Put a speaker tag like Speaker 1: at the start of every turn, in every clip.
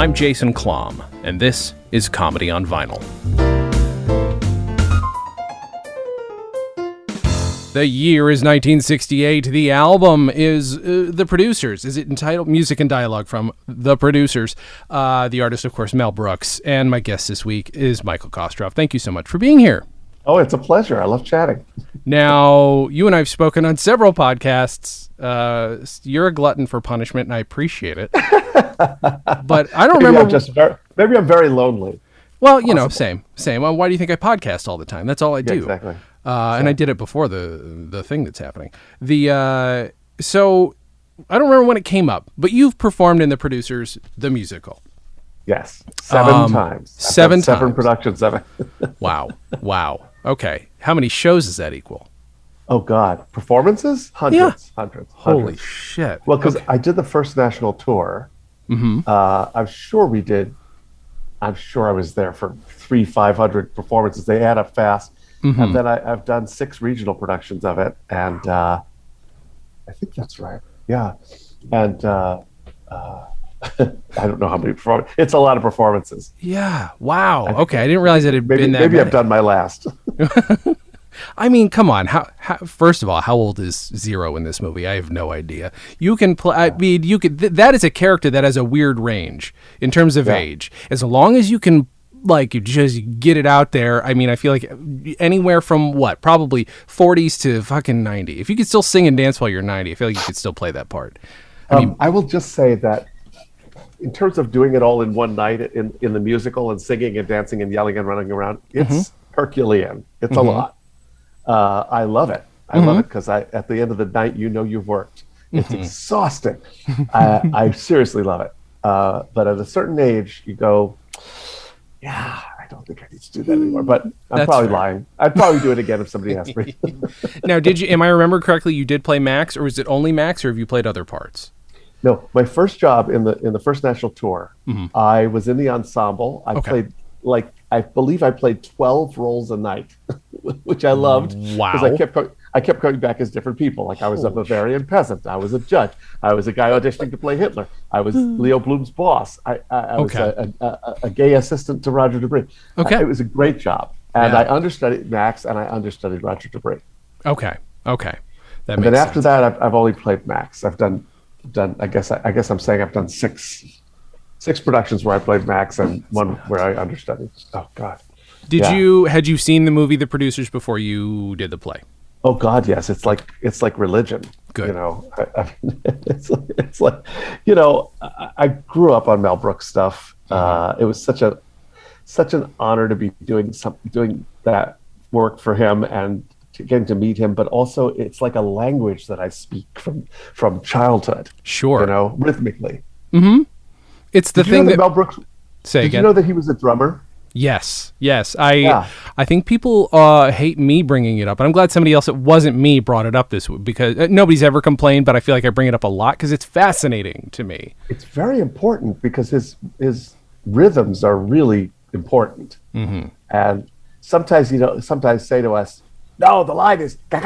Speaker 1: I'm Jason Klom, and this is Comedy on Vinyl. The year is 1968. The album is The Producers. Is it entitled Music and Dialogue from The Producers? The artist, of course, Mel Brooks. And my guest this week is Michael Kostroff. Thank you so much for being here.
Speaker 2: Oh, it's a pleasure. I love chatting.
Speaker 1: Now, you and I have spoken on several podcasts. You're a glutton for punishment, and I appreciate it. But I don't remember.
Speaker 2: Maybe I'm very lonely.
Speaker 1: Well, you know, same. Well, why do you think I podcast all the time? That's all I do.
Speaker 2: Yeah, exactly.
Speaker 1: And I did it before the thing that's happening. So I don't remember when it came up, but you've performed in The Producers, the musical.
Speaker 2: Yes, seven times.
Speaker 1: Seven
Speaker 2: productions of it.
Speaker 1: Wow. Okay. How many shows does that equal?
Speaker 2: Oh, God. Performances? Hundreds.
Speaker 1: Holy shit.
Speaker 2: Well, because I did the first national tour.
Speaker 1: Mm-hmm.
Speaker 2: I'm sure I was there for 500 performances. They add up fast. Mm-hmm. And then I've done 6 regional productions of it. And I think that's right. Yeah. And I don't know how many performances. It's a lot of performances.
Speaker 1: Yeah. Wow. Okay. I didn't realize it had been that
Speaker 2: maybe
Speaker 1: many.
Speaker 2: I've done my last.
Speaker 1: I mean, come on. How? First of all, how old is Zero in this movie? I have no idea. You can play. I mean, you could. That is a character that has a weird range in terms of age. As long as you can, like, you just get it out there. I mean, I feel like anywhere from probably 40s to fucking 90. If you could still sing and dance while you're 90, I feel like you could still play that part.
Speaker 2: I will just say that in terms of doing it all in one night in the musical and singing and dancing and yelling and running around, it's Herculean. It's a lot. I love it. I love it because at the end of the night, you've worked. It's exhausting. I seriously love it. But at a certain age, you go, yeah, I don't think I need to do that anymore. But I'm probably lying. I'd probably do it again if somebody asked me.
Speaker 1: Now, am I remember correctly, you did play Max, or was it only Max, or have you played other parts?
Speaker 2: No, my first job in the first national tour, I was in the ensemble. I believe I played 12 roles a night, which I loved.
Speaker 1: Wow!
Speaker 2: Because I kept coming back as different people. Like I was a Bavarian peasant. I was a judge. I was a guy auditioning to play Hitler. I was Leo Bloom's boss. I was a gay assistant to Roger Debris.
Speaker 1: Okay,
Speaker 2: it was a great job, and I understudied Max and I understudied Roger Debris.
Speaker 1: Okay.
Speaker 2: And then after that, I've only played Max. I've done. I guess I'm saying I've done six productions where I played Max and one where I understudied. Oh God!
Speaker 1: Had you seen the movie The Producers before you did the play?
Speaker 2: Oh God, yes. It's like religion.
Speaker 1: Good.
Speaker 2: You know, it's like I grew up on Mel Brooks stuff. It was such an honor to be doing that work for him and getting to meet him, but also it's like a language that I speak from childhood.
Speaker 1: Sure.
Speaker 2: Rhythmically.
Speaker 1: Mm-hmm. It's the thing that
Speaker 2: Mel Brooks.
Speaker 1: Say
Speaker 2: did
Speaker 1: again.
Speaker 2: You know that he was a drummer?
Speaker 1: Yes. I think people hate me bringing it up, and I'm glad somebody else that wasn't me brought it up this week because nobody's ever complained, but I feel like I bring it up a lot because it's fascinating to me.
Speaker 2: It's very important because his rhythms are really important, and sometimes say to us, no, the line is and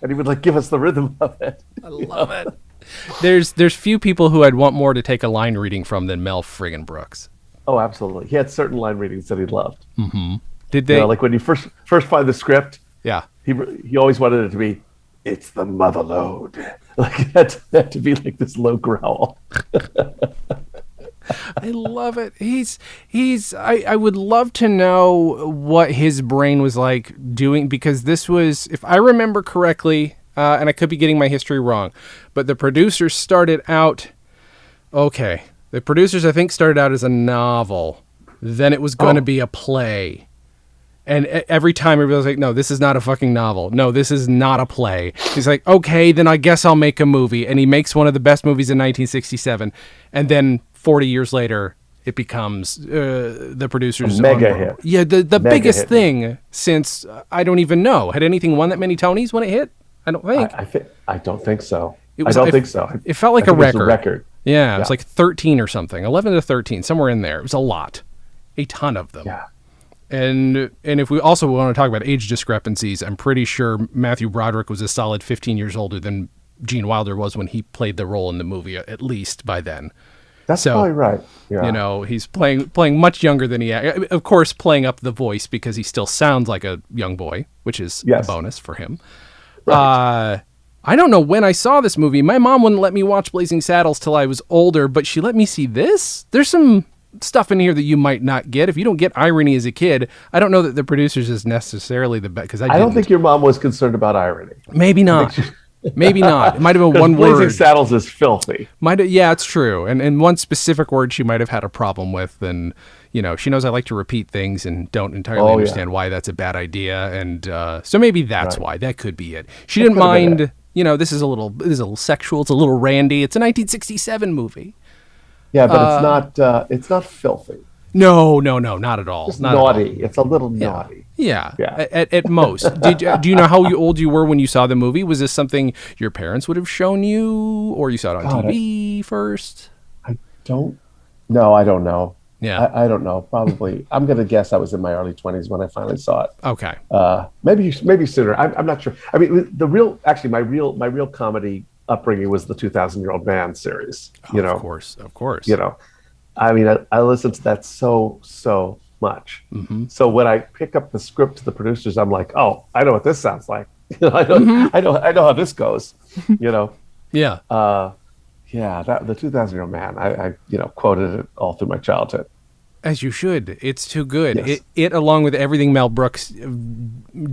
Speaker 2: he would give us the rhythm of it.
Speaker 1: I love it. There's few people who I'd want more to take a line reading from than Mel friggin' Brooks.
Speaker 2: Oh, absolutely. He had certain line readings that he loved.
Speaker 1: Mm-hmm. Did they?
Speaker 2: Like when you first find the script.
Speaker 1: Yeah.
Speaker 2: He always wanted it to be, it's the mother lode. Like that to be like this low growl.
Speaker 1: I love it. I would love to know what his brain was like doing, because this was, if I remember correctly, and I could be getting my history wrong, but The Producers started out, The Producers I think started out as a novel, then it was going to be a play. And every time everybody was like, no, this is not a fucking novel. No, this is not a play. He's like, okay, then I guess I'll make a movie. And he makes one of the best movies in 1967. And then 40 years later, it becomes The Producers.
Speaker 2: A mega hit.
Speaker 1: Yeah, the biggest thing since, I don't even know. Had anything won that many Tonys when it hit? I don't think.
Speaker 2: I don't think so.
Speaker 1: I don't think so. It felt like a record. Yeah, it was like 13 or something. 11 to 13, somewhere in there. It was a lot. A ton of them.
Speaker 2: Yeah.
Speaker 1: And if we also want to talk about age discrepancies, I'm pretty sure Matthew Broderick was a solid 15 years older than Gene Wilder was when he played the role in the movie, at least by then.
Speaker 2: That's
Speaker 1: So,
Speaker 2: probably right. Yeah.
Speaker 1: he's playing much younger than of course, playing up the voice because he still sounds like a young boy, which is a
Speaker 2: Yes.
Speaker 1: bonus for him.
Speaker 2: Right.
Speaker 1: I don't know when I saw this movie. My mom wouldn't let me watch Blazing Saddles till I was older, but she let me see this. There's some stuff in here that you might not get if you don't get irony as a kid. I don't know that the producers is necessarily the best because
Speaker 2: I don't think your mom was concerned about irony.
Speaker 1: Maybe not. Maybe not. It might have been one
Speaker 2: Blazing
Speaker 1: word.
Speaker 2: Saddles is filthy.
Speaker 1: Yeah, it's true. And one specific word she might have had a problem with. And, she knows I like to repeat things and don't entirely understand why that's a bad idea. And so maybe that's why. That could be it. She didn't mind, this is a little sexual. It's a little randy. It's a 1967 movie.
Speaker 2: Yeah, but it's not filthy.
Speaker 1: No, not at all.
Speaker 2: It's
Speaker 1: not
Speaker 2: naughty. It's a little naughty.
Speaker 1: Yeah. At most. Do you know how old you were when you saw the movie? Was this something your parents would have shown you, or you saw it on TV first?
Speaker 2: I don't know.
Speaker 1: Yeah.
Speaker 2: I don't know. Probably. I'm going to guess I was in my early 20s when I finally saw it.
Speaker 1: Okay.
Speaker 2: Maybe sooner. I'm not sure. I mean, my real comedy upbringing was the 2,000-Year-Old Man series.
Speaker 1: Of course.
Speaker 2: I mean, I listened to that so much.
Speaker 1: Mm-hmm.
Speaker 2: So when I pick up the script to the producers, I'm like, oh, I know what this sounds like. I know how this goes.
Speaker 1: Yeah.
Speaker 2: That the 2,000-Year-Old Man. I quoted it all through my childhood.
Speaker 1: As you should. It's too good.
Speaker 2: Yes.
Speaker 1: It along with everything Mel Brooks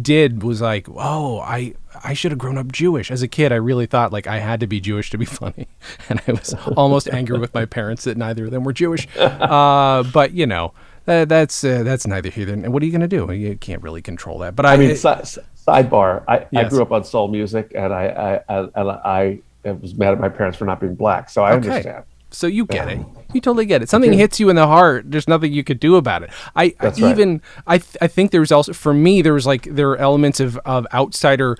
Speaker 1: did was like, oh, I should have grown up Jewish. As a kid, I really thought like I had to be Jewish to be funny. And I was almost angry with my parents that neither of them were Jewish. But that's neither here nor there. What are you going to do? You can't really control that. But
Speaker 2: sidebar. I
Speaker 1: Yes.
Speaker 2: grew up on soul music, and I was mad at my parents for not being black. So I understand.
Speaker 1: So you get it. You totally get it. Something hits you in the heart. There's nothing you could do about it. I think there was also, for me, there are elements of outsider.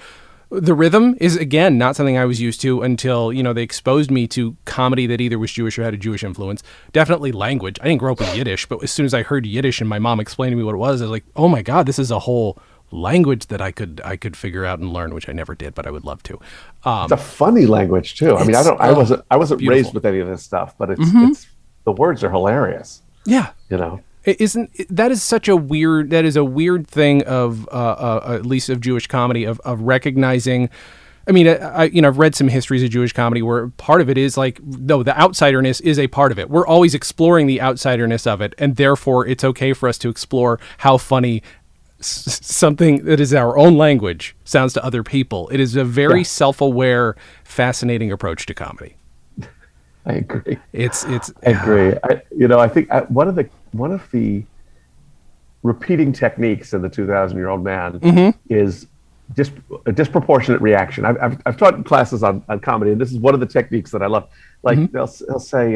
Speaker 1: The rhythm is, again, not something I was used to until, they exposed me to comedy that either was Jewish or had a Jewish influence. Definitely language. I didn't grow up with Yiddish, but as soon as I heard Yiddish and my mom explained to me what it was, I was like, oh my God, this is a whole language that I could figure out and learn, which I never did, but I would love to.
Speaker 2: It's a funny language too. I mean, I wasn't
Speaker 1: beautiful.
Speaker 2: raised with any of this stuff, but it's the words are hilarious.
Speaker 1: Yeah. That is a weird thing of at least of Jewish comedy of recognizing. I mean, I've read some histories of Jewish comedy where part of it is like, no, the outsiderness is a part of it. We're always exploring the outsiderness of it, and therefore it's okay for us to explore how funny something that is our own language sounds to other people. It is a very self-aware, fascinating approach to comedy.
Speaker 2: I agree. I agree. I think one of the repeating techniques in the 2,000-Year-Old Man is just a disproportionate reaction. I've taught classes on comedy, and this is one of the techniques that I love. Like they'll say,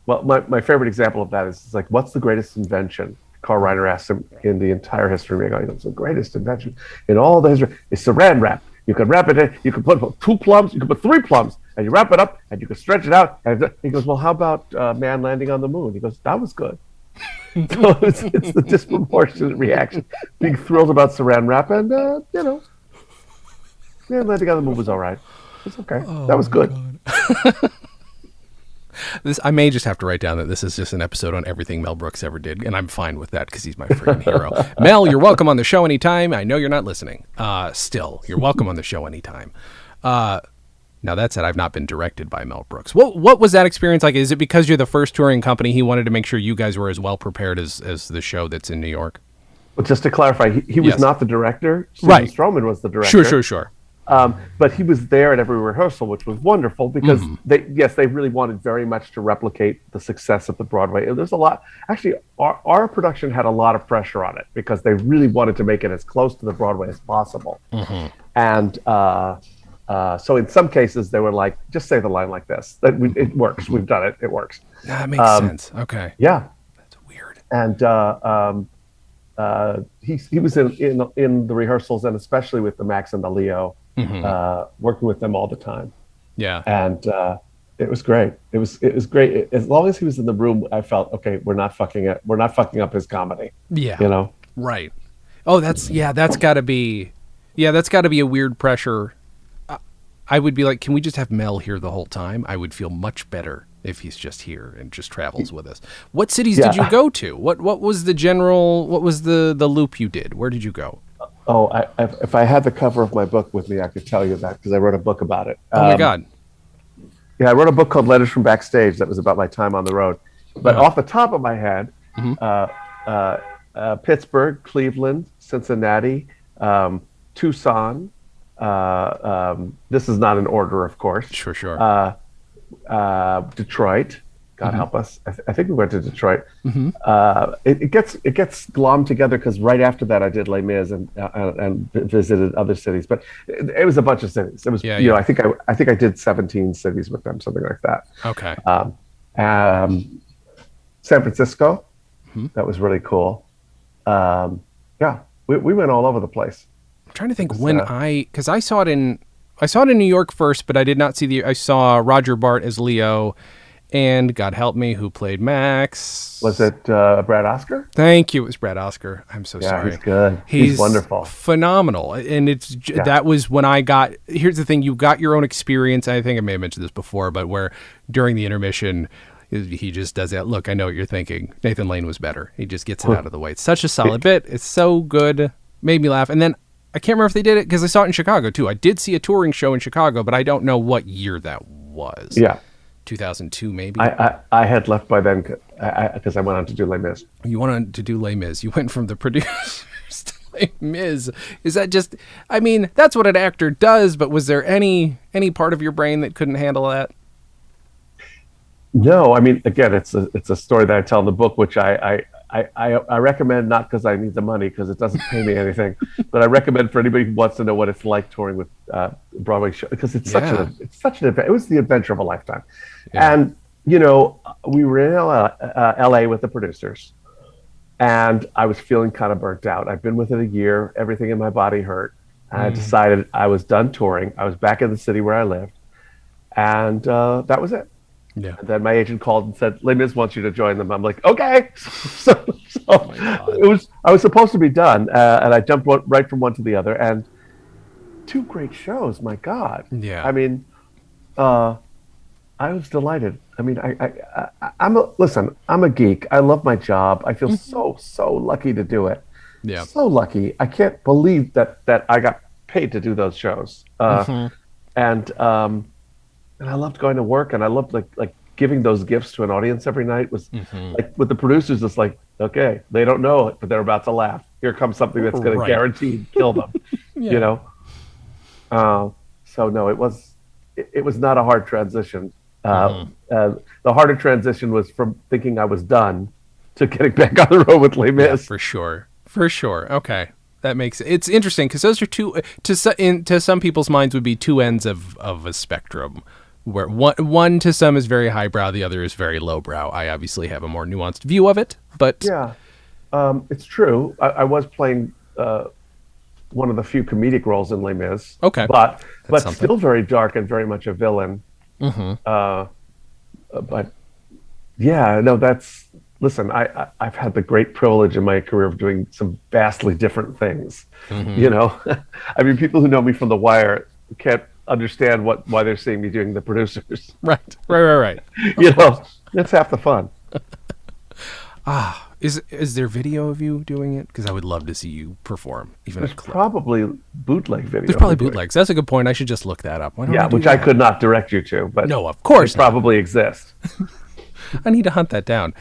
Speaker 2: well, my favorite example of that is like, what's the greatest invention? Carl Reiner asked him in the entire history. It's the greatest invention in all the history. It's saran wrap. You can wrap it in. You can put 2 plums. You can put 3 plums, and you wrap it up, and you can stretch it out. And he goes, "Well, how about man landing on the moon?" He goes, "That was good." So it's the disproportionate reaction. Being thrilled about saran wrap, and man landing on the moon was all right. It's okay. That was good.
Speaker 1: I may just have to write down that this is just an episode on everything Mel Brooks ever did, and I'm fine with that because he's my freaking hero. Mel, you're welcome on the show anytime. I know you're not listening. Still, you're welcome on the show anytime. Now, that said, I've not been directed by Mel Brooks. What was that experience like? Is it because you're the first touring company, he wanted to make sure you guys were as well prepared as the show that's in New York?
Speaker 2: Well, just to clarify, he was not the director. Susan Stroman was the director.
Speaker 1: Sure.
Speaker 2: But he was there at every rehearsal, which was wonderful because they really wanted very much to replicate the success of the Broadway. There's a lot. Actually, our production had a lot of pressure on it because they really wanted to make it as close to the Broadway as possible. And so in some cases, they were like, just say the line like this. It works. We've done it. It works.
Speaker 1: That makes sense. Okay.
Speaker 2: Yeah.
Speaker 1: That's weird.
Speaker 2: And he was in the rehearsals, and especially with the Max and the Leo. Working with them all the time. Yeah. And it was great. It was great. As long as he was in the room, I felt, okay, we're not fucking up his comedy. Yeah.
Speaker 1: Right. Oh, that's gotta be a weird pressure. I would be like, can we just have Mel here the whole time? I would feel much better if he's just here and just travels with us. What cities did you go to? What was the loop you did? Where did you go?
Speaker 2: Oh, if I had the cover of my book with me, I could tell you that because I wrote a book about it.
Speaker 1: Oh my God.
Speaker 2: Yeah, I wrote a book called Letters from Backstage that was about my time on the road. But off the top of my head, Pittsburgh, Cleveland, Cincinnati, Tucson. This is not in order, of course.
Speaker 1: Sure.
Speaker 2: Detroit. God help us. I think we went to Detroit. It gets glommed together because right after that I did Les Mis and visited other cities. But it was a bunch of cities. It was I think I did 17 cities with them, something like that.
Speaker 1: Okay.
Speaker 2: San Francisco. That was really cool. We went all over the place.
Speaker 1: I'm trying to think because I saw it in New York first, but I did not see I saw Roger Bart as Leo. And God help me, who played Max?
Speaker 2: Was it Brad Oscar?
Speaker 1: Thank you. It was Brad Oscar. I'm so sorry.
Speaker 2: He's good. He's wonderful.
Speaker 1: Phenomenal. And that was when I got, here's the thing, you got your own experience. I think I may have mentioned this before, but where during the intermission, he just does that. Look, I know what you're thinking. Nathan Lane was better. He just gets it out of the way. It's such a solid bit. It's so good. Made me laugh. And then I can't remember if they did it because I saw it in Chicago too. I did see a touring show in Chicago, but I don't know what year that was.
Speaker 2: Yeah.
Speaker 1: 2002 maybe.
Speaker 2: I had left by then because I went on to do Les Mis.
Speaker 1: You went on to do Les Mis. You went from the producers to Les Mis. Is that just? I mean, that's what an actor does. But was there any part of your brain that couldn't handle that?
Speaker 2: No, I mean, again, it's a story that I tell in the book, which I recommend, not because I need the money, because it doesn't pay me anything, but I recommend for anybody who wants to know what it's like touring with Broadway show, because it's such an it was the adventure of a lifetime. Yeah. And we were in LA with the producers, and I was feeling kind of burnt out. I'd been with it a year. Everything in my body hurt. I decided I was done touring. I was back in the city where I lived, and that was it. Yeah. And then my agent called and said, Les Mis wants you to join them. I'm like, okay. So I was supposed to be done. And I jumped right from one to the other, and two great shows. My God.
Speaker 1: Yeah.
Speaker 2: I mean, I was delighted. I mean, I'm a geek. I love my job. I feel so lucky to do it.
Speaker 1: Yeah.
Speaker 2: So lucky. I can't believe that I got paid to do those shows. And I loved going to work, and I loved like giving those gifts to an audience every night. Was like with the producers, it's like, okay, they don't know it, but they're about to laugh. Here comes something that's going to guaranteed kill them. So no, it was not a hard transition. The harder transition was from thinking I was done to getting back on the road with Les Mis.
Speaker 1: Yeah, for sure. Okay. That makes it's interesting because those are two to some people's minds would be two ends of a spectrum, where one to some is very highbrow, the other is very lowbrow. I obviously have a more nuanced view of it, but
Speaker 2: yeah, it's true. I was playing one of the few comedic roles in Les Mis.
Speaker 1: Okay,
Speaker 2: but still very dark and very much a villain. But yeah, no, that's. Listen, I've had the great privilege in my career of doing some vastly different things. I mean, people who know me from The Wire can't understand why they're seeing me doing the producers.
Speaker 1: Right.
Speaker 2: That's half the fun.
Speaker 1: Is there video of you doing it? Because I would love to see you perform. Even
Speaker 2: There's probably bootleg video.
Speaker 1: There's probably bootlegs. That's a good point. I should just look that up.
Speaker 2: Which I could not direct you to, but
Speaker 1: no, of course,
Speaker 2: probably exist.
Speaker 1: I need to hunt that down.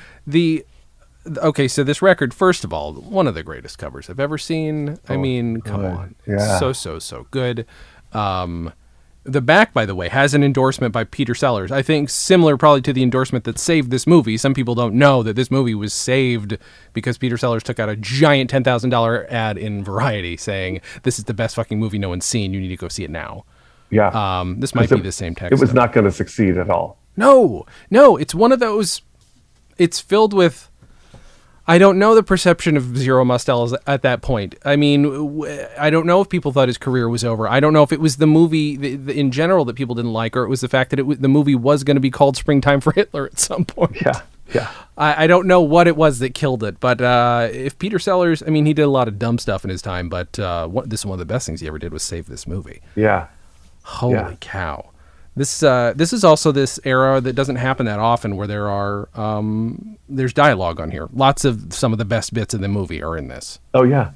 Speaker 1: Okay, so this record, first of all, one of the greatest covers I've ever seen. I mean, come on. Yeah. So good. The back, by the way, has an endorsement by Peter Sellers. I think similar probably to the endorsement that saved this movie. Some people don't know that this movie was saved because Peter Sellers took out a giant $10,000 ad in Variety saying, this is the best fucking movie no one's seen. You need to go see it now.
Speaker 2: Yeah.
Speaker 1: This might be the same text.
Speaker 2: It was not going to succeed at all.
Speaker 1: No, it's one of those, it's filled with, I don't know the perception of Zero Mostel at that point. I mean, I don't know if people thought his career was over. I don't know if it was the movie in general that people didn't like, or it was the fact that the movie was going to be called Springtime for Hitler at some point.
Speaker 2: Yeah.
Speaker 1: I don't know what it was that killed it, but if Peter Sellers, I mean, he did a lot of dumb stuff in his time, but this is one of the best things he ever did was save this movie.
Speaker 2: Yeah.
Speaker 1: Holy cow. This is also this era that doesn't happen that often, where there's dialogue on here. Lots of some of the best bits of the movie are in this.
Speaker 2: Oh yeah.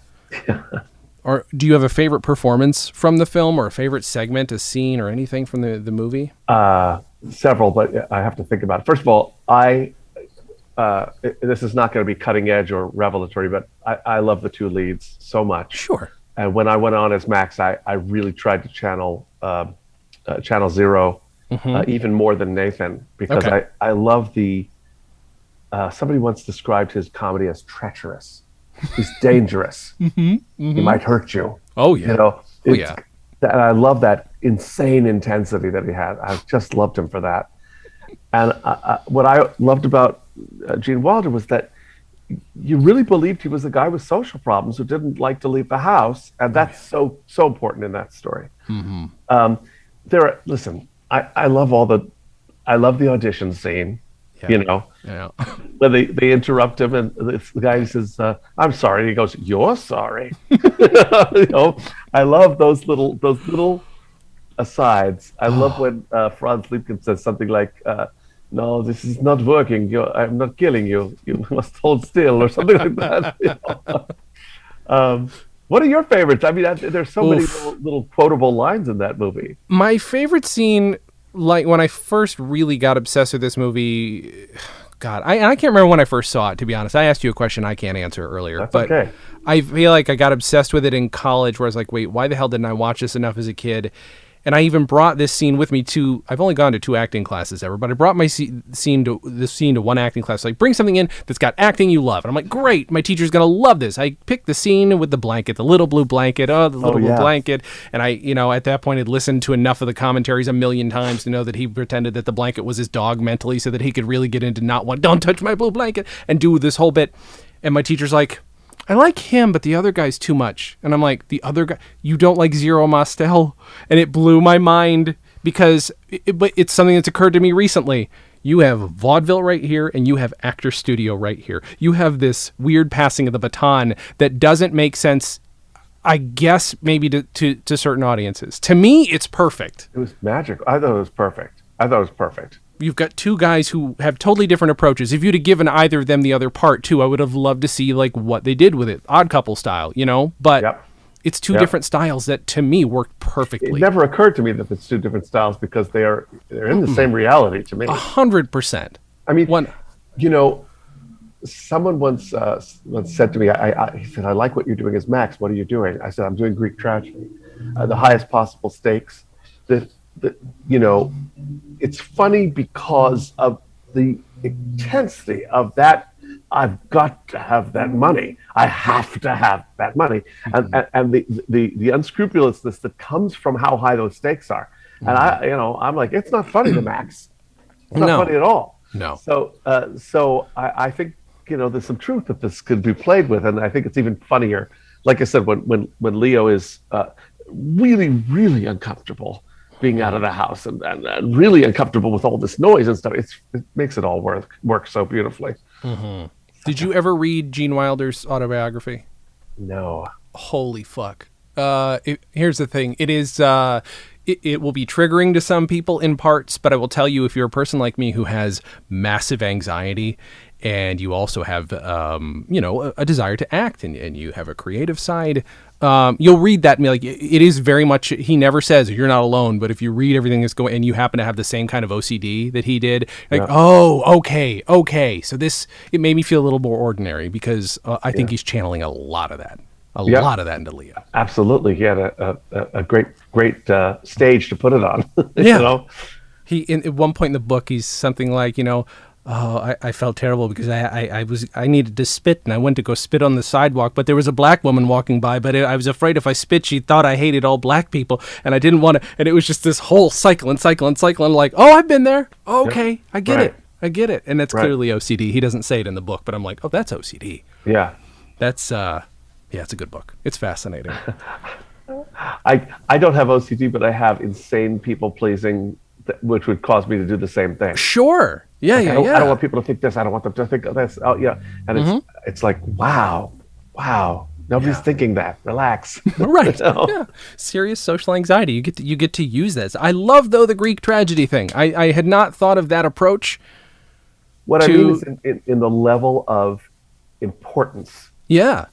Speaker 1: Or do you have a favorite performance from the film, or a favorite segment, a scene, or anything from the movie?
Speaker 2: Several, but I have to think about it. First of all, this is not going to be cutting edge or revelatory, but I love the two leads so much.
Speaker 1: Sure.
Speaker 2: And when I went on as Max, I really tried to channel Zero even more than Nathan, because I love somebody once described his comedy as treacherous. He's dangerous. He might hurt you.
Speaker 1: Oh yeah.
Speaker 2: You know.
Speaker 1: Yeah.
Speaker 2: And I love that insane intensity that he had. I just loved him for that. And what I loved about Gene Wilder was that you really believed he was a guy with social problems who didn't like to leave the house, and that's so important in that story. Listen, I love the audition scene. Yeah. You know, when they interrupt him and the guy says, "I'm sorry," and he goes, "You're sorry." You know, I love those little asides. I love when Franz Liebkin says something like, "No, this is not working. I'm not killing you. You must hold still," or something like that. You know? What are your favorites? I mean, there's so many little quotable lines in that movie.
Speaker 1: My favorite scene, like when I first really got obsessed with this movie, God, I can't remember when I first saw it, to be honest. I asked you a question I can't answer earlier.
Speaker 2: That's
Speaker 1: but
Speaker 2: okay.
Speaker 1: I feel like I got obsessed with it in college, where I was like, wait, why the hell didn't I watch this enough as a kid? And I even brought this scene with me to, I've only gone to 2 acting classes ever, but I brought my scene to 1 acting class. Like, bring something in that's got acting you love. And I'm like, great, my teacher's going to love this. I picked the scene with the blanket, the little blue blanket, blue blanket. And I, at that point, had listened to enough of the commentaries a million times to know that he pretended that the blanket was his dog mentally, so that he could really get into don't touch my blue blanket, and do this whole bit. And my teacher's like, I like him, but the other guy's too much. And I'm like, the other guy? You don't like Zero Mostel? And it blew my mind, because but it's something that's occurred to me recently. You have vaudeville right here, and you have actor studio right here. You have this weird passing of the baton that doesn't make sense, I guess, maybe to certain audiences. To me, it's perfect.
Speaker 2: It was magic. I thought it was perfect.
Speaker 1: You've got 2 guys who have totally different approaches. If you'd have given either of them the other part too, I would have loved to see like what they did with it, Odd Couple style, But it's 2 different styles that to me worked perfectly.
Speaker 2: It never occurred to me that it's 2 different styles, because they're in the same reality to me.
Speaker 1: 100%. I
Speaker 2: mean, someone once said to me, he said, "I like what you're doing as Max. What are you doing?" I said, "I'm doing Greek tragedy, the highest possible stakes." It's funny because of the intensity of that. I've got to have that money. I have to have that money, and the unscrupulousness that comes from how high those stakes are. And I'm like, it's not funny to Max. It's not funny at all.
Speaker 1: No.
Speaker 2: So I think there's some truth that this could be played with, and I think it's even funnier. Like I said, when Leo is really, really uncomfortable being out of the house, and really uncomfortable with all this noise and stuff, it makes it all work so beautifully.
Speaker 1: Mm-hmm. Did you ever read Gene Wilder's autobiography?
Speaker 2: No.
Speaker 1: Holy fuck. Here's the thing. It is, it will be triggering to some people in parts, but I will tell you, if you're a person like me who has massive anxiety, and you also have, a desire to act, and you have a creative side, you'll read that and be like, it is very much, he never says you're not alone, but if you read everything that's going, and you happen to have the same kind of OCD that he did, okay. So it made me feel a little more ordinary, because I think he's channeling a lot of that. Lot of that into Leo.
Speaker 2: Absolutely. He had a great stage to put it on.
Speaker 1: He, at one point in the book, he's something like, I felt terrible because I needed to spit, and I went to go spit on the sidewalk, but there was a black woman walking by, but I was afraid if I spit, she thought I hated all black people, and I didn't want to, and it was just this whole cycle. I'm like, I've been there. Okay, I get it. And that's clearly OCD. He doesn't say it in the book, but I'm like, that's OCD.
Speaker 2: Yeah.
Speaker 1: That's, it's a good book. It's fascinating.
Speaker 2: I don't have OCD, but I have insane people pleasing, which would cause me to do the same thing.
Speaker 1: Sure. Yeah,
Speaker 2: I don't want people to think this. I don't want them to think of this. Oh, yeah. And it's like, wow. Nobody's thinking that. Relax.
Speaker 1: Right.
Speaker 2: You know?
Speaker 1: Yeah. Serious social anxiety. You get to use this. I love though the Greek tragedy thing. I had not thought of that approach.
Speaker 2: What I mean is in the level of importance.
Speaker 1: Yeah.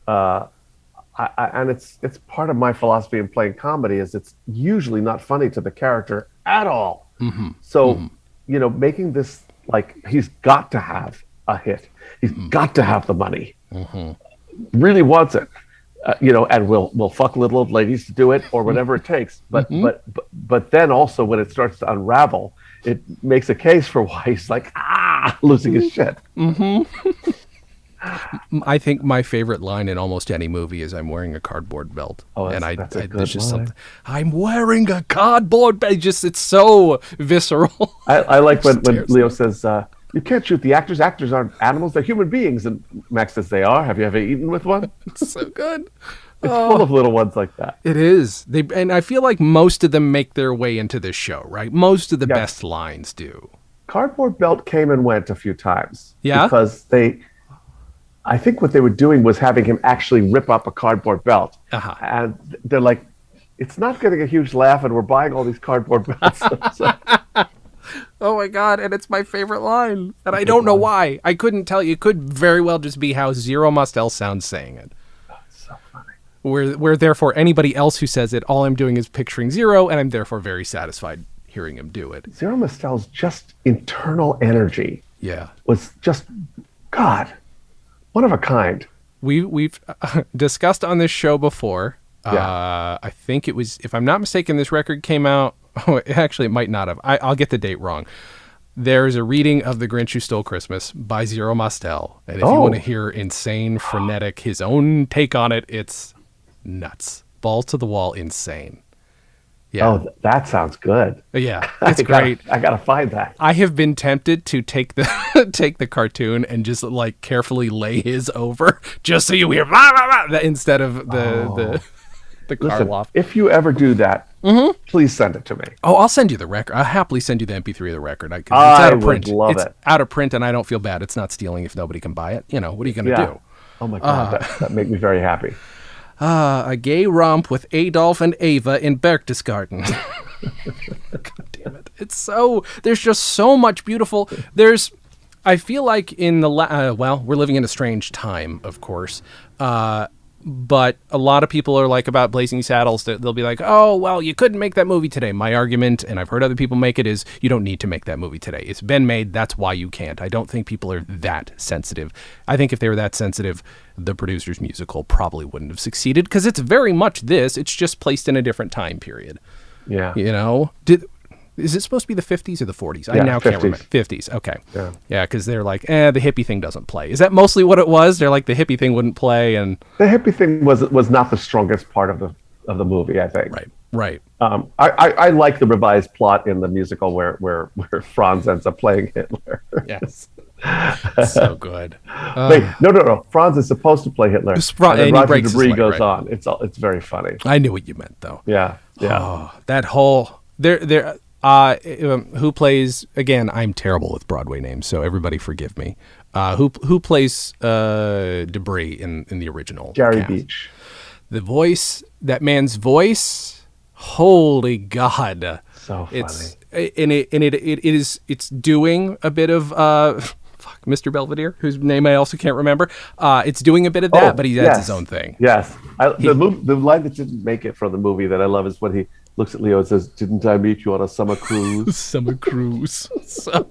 Speaker 2: And it's part of my philosophy in playing comedy is it's usually not funny to the character at all. So, you know, making this like he's got to have a hit. He's got to have the money. Really wants it. You know, and we'll fuck little old ladies to do it or whatever it takes. But then also when it starts to unravel, it makes a case for why he's like losing his shit.
Speaker 1: I think my favorite line in almost any movie is "I'm wearing a cardboard belt,"
Speaker 2: that's a good
Speaker 1: just
Speaker 2: line.
Speaker 1: something. I'm wearing a cardboard belt. It's so visceral.
Speaker 2: I like when Leo says, "You can't shoot the actors. Actors aren't animals; they're human beings." And Max says, "They are. Have you ever eaten with one?"
Speaker 1: It's so good.
Speaker 2: It's full of little ones like that.
Speaker 1: It is. And I feel like most of them make their way into this show, right? Most of the best lines do.
Speaker 2: Cardboard Belt came and went a few times.
Speaker 1: Yeah?
Speaker 2: Because I think what they were doing was having him actually rip up a cardboard belt. And they're like, it's not getting a huge laugh and we're buying all these cardboard belts.
Speaker 1: Oh my God. And it's my favorite line. And I don't know why. I couldn't tell you. It could very well just be how Zero Mostel sounds saying it.
Speaker 2: That's so funny.
Speaker 1: Where therefore anybody else who says it, all I'm doing is picturing Zero, and I'm therefore very satisfied hearing him do it.
Speaker 2: Zero Mostel's just internal energy.
Speaker 1: Yeah.
Speaker 2: Was just, God, one of a kind.
Speaker 1: We've discussed on this show before.
Speaker 2: Yeah.
Speaker 1: I think it was, if I'm not mistaken, this record came out. Oh, actually, it might not have. I'll get the date wrong. There's a reading of The Grinch Who Stole Christmas by Zero Mostel. And if you want to hear insane, frenetic, his own take on it, it's nuts. Ball to the wall, insane. Yeah.
Speaker 2: Oh, that sounds good.
Speaker 1: Yeah, it's great.
Speaker 2: I gotta find that.
Speaker 1: I have been tempted to take the cartoon and just like carefully lay his over, just so you hear blah, blah, blah, instead of the
Speaker 2: Listen,
Speaker 1: Karloff.
Speaker 2: if you ever do that, please send it to me.
Speaker 1: Oh, I'll send you the record. I'll happily send you the MP3 of the record. It's
Speaker 2: I
Speaker 1: out of print.
Speaker 2: would love
Speaker 1: It's
Speaker 2: it.
Speaker 1: out of print, and I don't feel bad. It's not stealing if nobody can buy it. You know, what are you going to do?
Speaker 2: Oh my God, that made me very happy.
Speaker 1: A gay romp with Adolf and Ava in Berchtesgaden. God damn it. It's so, there's just so much beautiful. I feel like in the, well, we're living in a strange time, of course. But a lot of people are like about Blazing Saddles. They'll be like, oh, well, you couldn't make that movie today. My argument, and I've heard other people make it, is you don't need to make that movie today. It's been made. That's why you can't. I don't think people are that sensitive. I think if they were that sensitive, the Producer's Musical probably wouldn't have succeeded because it's very much this. It's just placed in a different time period.
Speaker 2: Yeah.
Speaker 1: You know? Is it supposed to be the 50s or the 40s? I now
Speaker 2: 50s.
Speaker 1: can't remember. 50s, okay.
Speaker 2: Yeah,
Speaker 1: because they're like, the hippie thing doesn't play. Is that mostly what it was? They're like, the hippie thing wouldn't play, and
Speaker 2: the hippie thing was not the strongest part of the movie, I think.
Speaker 1: Right.
Speaker 2: I like the revised plot in the musical where Franz ends up playing Hitler.
Speaker 1: Yes. So good.
Speaker 2: Wait, no. Franz is supposed to play Hitler.
Speaker 1: And
Speaker 2: then
Speaker 1: he
Speaker 2: Roger
Speaker 1: breaks his
Speaker 2: Debris
Speaker 1: leg,
Speaker 2: goes
Speaker 1: right.
Speaker 2: on. It's very funny.
Speaker 1: I knew what you meant, though.
Speaker 2: Yeah.
Speaker 1: Oh, that whole who plays, again, I'm terrible with Broadway names, so everybody forgive me. Who plays Debris in the original?
Speaker 2: Gary
Speaker 1: cast?
Speaker 2: Beach.
Speaker 1: The voice, that man's voice, holy God.
Speaker 2: So funny.
Speaker 1: It's doing a bit of Mr. Belvedere, whose name I also can't remember. It's doing a bit of that, but he adds his own thing.
Speaker 2: Yes. The line that didn't make it from the movie that I love is when he looks at Leo and says, "Didn't I meet you on a summer cruise?"
Speaker 1: Summer cruise. So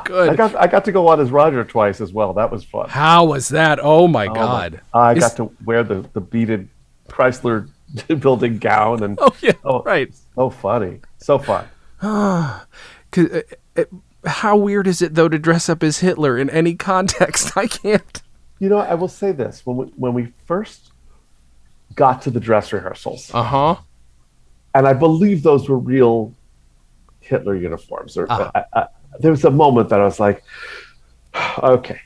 Speaker 1: good.
Speaker 2: I got to go on as Roger twice as well. That was fun.
Speaker 1: How was that? Oh my God.
Speaker 2: I got to wear the beaded Chrysler building gown and
Speaker 1: right.
Speaker 2: So funny. So fun.
Speaker 1: How weird is it though to dress up as Hitler in any context? I can't.
Speaker 2: You know, I will say this: when we first got to the dress rehearsals, and I believe those were real Hitler uniforms. Or there was a moment that I was like, okay,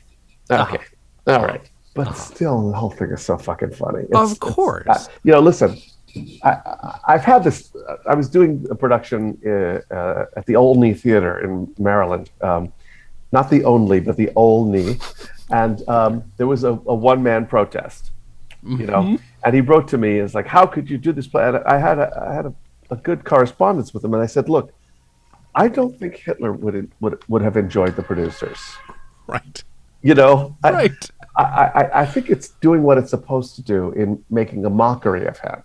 Speaker 2: all right, but still, the whole thing is so fucking funny.
Speaker 1: Of course,
Speaker 2: listen. I've had this. I was doing a production at the Olney Theater in Maryland, not the only, but the Olney, and there was a one-man protest, you know. And he wrote to me, is like, how could you do this play? And I had a good correspondence with him, and I said, look, I don't think Hitler would have enjoyed the producers.
Speaker 1: Right.
Speaker 2: You know,
Speaker 1: Right.
Speaker 2: I think it's doing what it's supposed to do in making a mockery of him.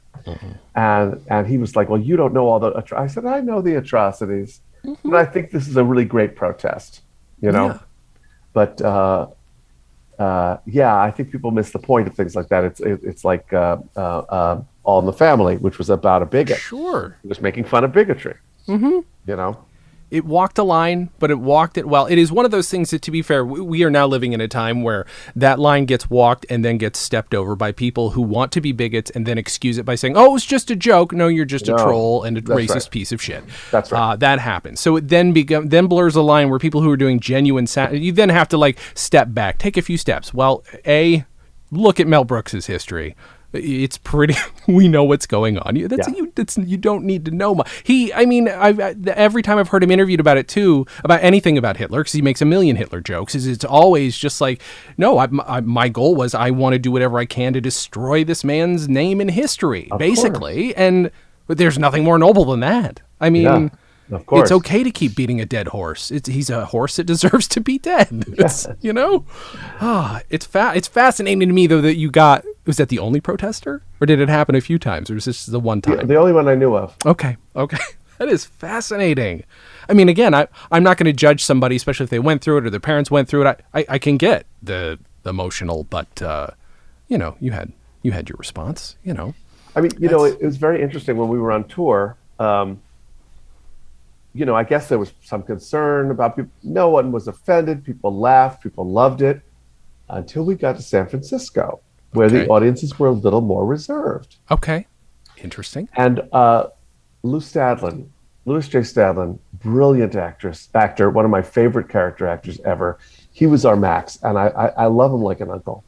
Speaker 2: And he was like, well, you don't know all the. I said, I know the atrocities, and I think this is a really great protest. You know,
Speaker 1: Yeah.
Speaker 2: but yeah, I think people miss the point of things like that. It's like All in the Family, which was about a bigot.
Speaker 1: Sure.
Speaker 2: It was making fun of bigotry. You know.
Speaker 1: It walked a line, but it walked it well. It is one of those things that, to be fair, we are now living in a time where that line gets walked and then gets stepped over by people who want to be bigots and then excuse it by saying, oh, it's just a joke. No, you're just a troll and a racist piece of shit.
Speaker 2: That's right.
Speaker 1: That happens. So it then blurs a line where people who are doing genuine you then have to like step back, take a few steps. Well, look at Mel Brooks's history. It's pretty. We know what's going on. You don't need to know. Every time I've heard him interviewed about it too, about anything about Hitler, because he makes a million Hitler jokes. It's always just like, no, my goal was I want to do whatever I can to destroy this man's name in history, basically. But there's nothing more noble than that. I mean. Yeah.
Speaker 2: Of course.
Speaker 1: It's okay to keep beating a dead horse. He's a horse that deserves to be dead. You know? It's fascinating to me, though, that you got... Was that the only protester? Or did it happen a few times? Or was this the one time?
Speaker 2: The only one I knew of.
Speaker 1: Okay. That is fascinating. I mean, again, I'm not going to judge somebody, especially if they went through it or their parents went through it. I can get the emotional, but, you know, you had your response, you know.
Speaker 2: I mean, you know, it was very interesting when we were on tour. You know, I guess there was some concern about people. No one was offended. People laughed. People loved it until we got to San Francisco, where the audiences were a little more reserved.
Speaker 1: Okay. Interesting.
Speaker 2: And Louis J. Stadlin, brilliant actor, one of my favorite character actors ever. He was our Max, and I love him like an uncle.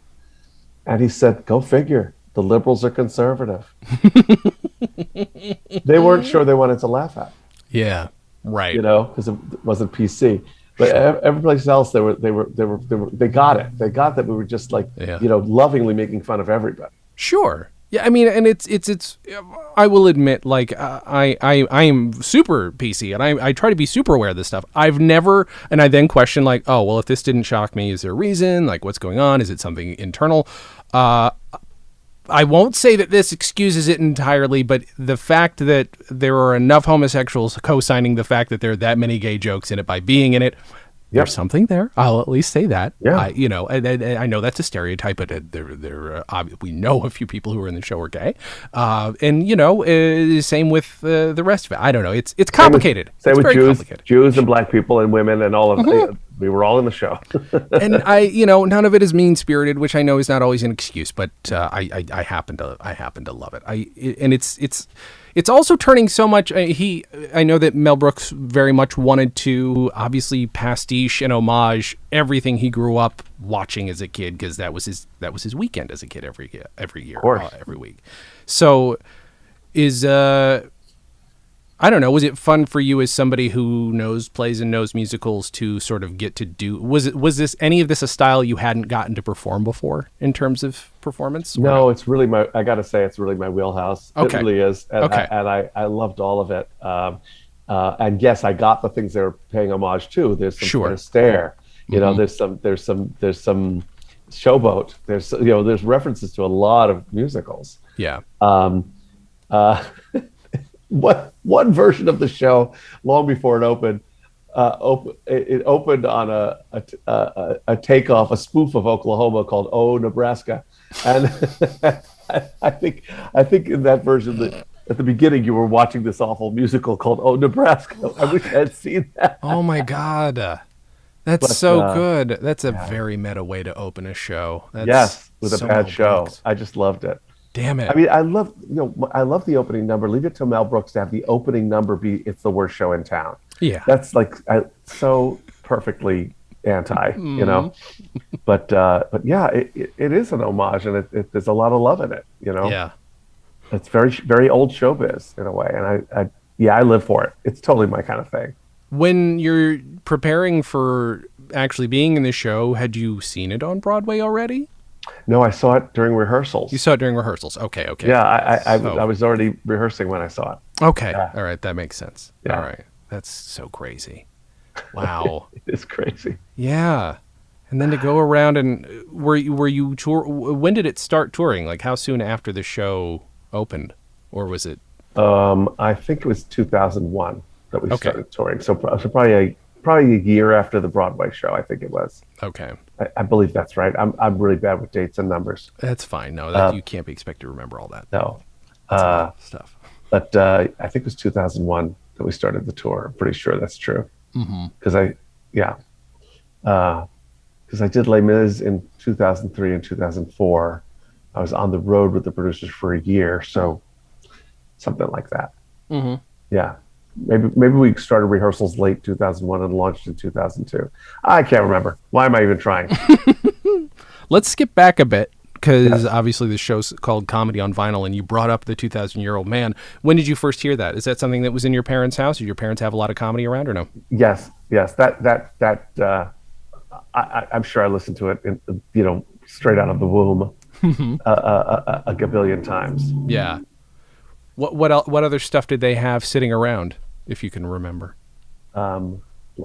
Speaker 2: And he said, go figure, the liberals are conservative. They weren't sure they wanted to laugh at.
Speaker 1: Yeah. Right.
Speaker 2: You know, because it wasn't PC. But every place else, they got it. They got that we were just like, you know, lovingly making fun of everybody.
Speaker 1: Sure. Yeah. I mean, and it's. I will admit, like, I am super PC, and I try to be super aware of this stuff. I've never, and I then question, like, oh, well, if this didn't shock me, is there a reason? Like, what's going on? Is it something internal? I won't say that this excuses it entirely, but the fact that there are enough homosexuals co-signing the fact that there are that many gay jokes in it by being in it, there's something there. I'll at least say that. Yeah. You know, I know that's a stereotype, but we know a few people who are in the show are gay. And, you know, same with the rest of it. I don't know. It's complicated.
Speaker 2: Same with Jews and black people and women and all of it. We were all in the show.
Speaker 1: And you know, none of it is mean-spirited, which I know is not always an excuse, but I happen to love it. And it's also turning so much. I know that Mel Brooks very much wanted to obviously pastiche and homage everything he grew up watching as a kid, because that was his weekend as a kid every year, every week. So I don't know. Was it fun for you as somebody who knows plays and knows musicals to sort of get to do? Was this any of this a style you hadn't gotten to perform before in terms of performance?
Speaker 2: No, it's really I got to say, it's really my wheelhouse.
Speaker 1: Okay.
Speaker 2: It really is. And,
Speaker 1: okay.
Speaker 2: I loved all of it. And yes, I got the things they were paying homage to. There's some kind of stare. You know, there's some Showboat. There's references to a lot of musicals.
Speaker 1: Yeah.
Speaker 2: One version of the show, long before it opened, it opened on a takeoff, a spoof of Oklahoma called "Oh Nebraska," and I think in that version that at the beginning you were watching this awful musical called "Oh Nebraska." I wish I had seen that.
Speaker 1: Oh my God. That's so good. That's a very meta way to open a show. That's
Speaker 2: with a bad show. I just loved it.
Speaker 1: Damn it.
Speaker 2: I mean, I love the opening number. Leave it to Mel Brooks to have the opening number be "It's the worst show in town." Yeah. That's like so perfectly anti, you know. But yeah, it is an homage, and there's a lot of love in it, you know.
Speaker 1: Yeah.
Speaker 2: It's very, very old showbiz in a way, and I live for it. It's totally my kind of thing.
Speaker 1: When you're preparing for actually being in the show, had you seen it on Broadway already?
Speaker 2: No, I saw it during
Speaker 1: You
Speaker 2: rehearsals.
Speaker 1: saw it during rehearsals. Okay, okay.
Speaker 2: Yeah, I
Speaker 1: So,
Speaker 2: was already rehearsing when I saw it.
Speaker 1: okay.
Speaker 2: Yeah,
Speaker 1: All right, that makes sense. All
Speaker 2: yeah,
Speaker 1: right. That's so crazy. Wow.
Speaker 2: it's crazy.
Speaker 1: Yeah. And then to go around and were you tour when did it start touring? Like how soon after the show opened? Or was it
Speaker 2: I think it was 2001 that we
Speaker 1: okay.
Speaker 2: started touring. So probably a year after the Broadway show, I think it was.
Speaker 1: Okay.
Speaker 2: I believe that's right. I'm really bad with dates and numbers.
Speaker 1: That's fine. No, that
Speaker 2: Uh,
Speaker 1: you can't be expected to remember all that.
Speaker 2: no,
Speaker 1: That's a lot
Speaker 2: uh,
Speaker 1: of stuff.
Speaker 2: but I think it was 2001 that we started the tour. I'm pretty sure that's true because yeah, because I did Les Mis in 2003 and 2004. I was on the road with the producers for a year, so something like that. Yeah. Maybe we started rehearsals late 2001 and launched in 2002. I can't remember. Why am I even trying?
Speaker 1: Let's skip back a bit because
Speaker 2: Yes.
Speaker 1: obviously the show's called Comedy on Vinyl, and you brought up the 2,000-year-old man. When did you first hear that? Is that something that was in your parents' house? Did your parents have a lot of comedy around, or no?
Speaker 2: Yes. Yes. I'm sure I listened to it, straight out of the womb, a gabillion times.
Speaker 1: Yeah. What other stuff did they have sitting around, if you can remember?
Speaker 2: Um,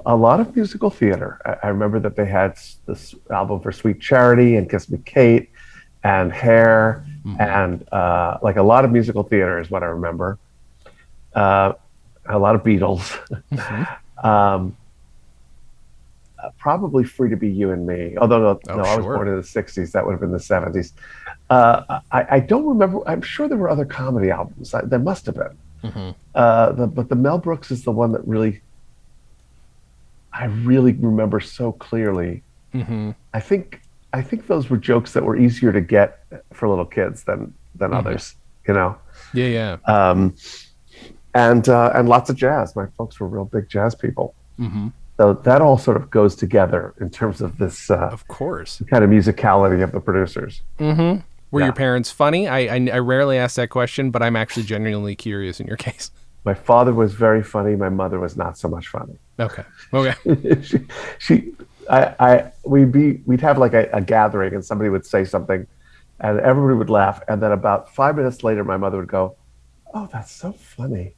Speaker 2: a lot of musical theater. I remember that they had this album for Sweet Charity and Kiss Me Kate and Hair and like a lot of musical theater is what I remember. Uh, a lot of Beatles. um, Probably Free to Be You and Me. Although
Speaker 1: Oh,
Speaker 2: I was born
Speaker 1: sure.
Speaker 2: in the '60s. That would have been the '70s. I don't remember. I'm sure there were other comedy albums. There must have been. But the Mel Brooks is the one that I really remember so clearly. I think I think those were jokes that were easier to get for little kids than others. You know,
Speaker 1: Yeah, yeah.
Speaker 2: and lots of jazz. My folks were real big jazz people. So that all sort of goes together in terms of this
Speaker 1: Of course.
Speaker 2: kind of musicality of the producers.
Speaker 1: Were your
Speaker 2: Yeah.
Speaker 1: parents funny? I rarely ask that question, but I'm actually genuinely curious in your case.
Speaker 2: My father was very funny. My mother was not so much funny.
Speaker 1: Okay. Okay.
Speaker 2: she, we'd have like a gathering and somebody would say something and everybody would laugh. And then about 5 minutes later, my mother would go, "Oh, that's so funny."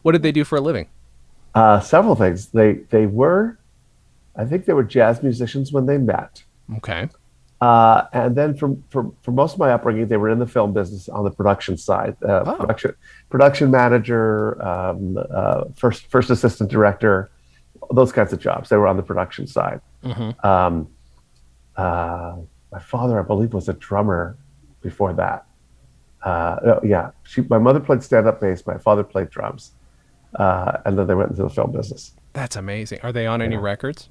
Speaker 1: What did they do for a living?
Speaker 2: Several things. I think they were jazz musicians when they met.
Speaker 1: Okay.
Speaker 2: And then for most of my upbringing, they were in the film business on the production side,
Speaker 1: Oh.
Speaker 2: production manager, first assistant director, those kinds of jobs. They were on the production side. Um, my father, I believe, was a drummer before that. Yeah, my mother played stand-up bass. My father played drums, and then they went into the film business.
Speaker 1: That's amazing. Are they on any
Speaker 2: Yeah.
Speaker 1: records?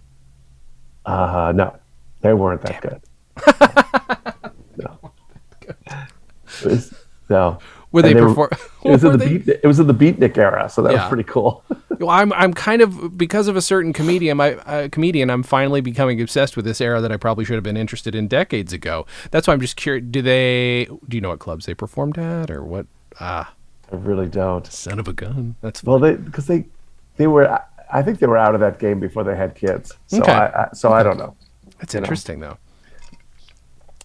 Speaker 2: No, they weren't that
Speaker 1: Damn
Speaker 2: good. No, it was, no.
Speaker 1: Were they
Speaker 2: And
Speaker 1: perform?
Speaker 2: it was in
Speaker 1: Were
Speaker 2: the
Speaker 1: they?
Speaker 2: it was in the beatnik era, so that was
Speaker 1: Yeah.
Speaker 2: pretty cool.
Speaker 1: Well, I'm kind of because of a certain comedian. I'm finally becoming obsessed with this era that I probably should have been interested in decades ago. That's why I'm just curious. Do you know what clubs they performed at or what? Ah,
Speaker 2: I really don't.
Speaker 1: son of a gun. That's
Speaker 2: Well, they were. I think they were out of that game before they had kids. So
Speaker 1: Okay.
Speaker 2: I don't know.
Speaker 1: That's
Speaker 2: You know.
Speaker 1: interesting though.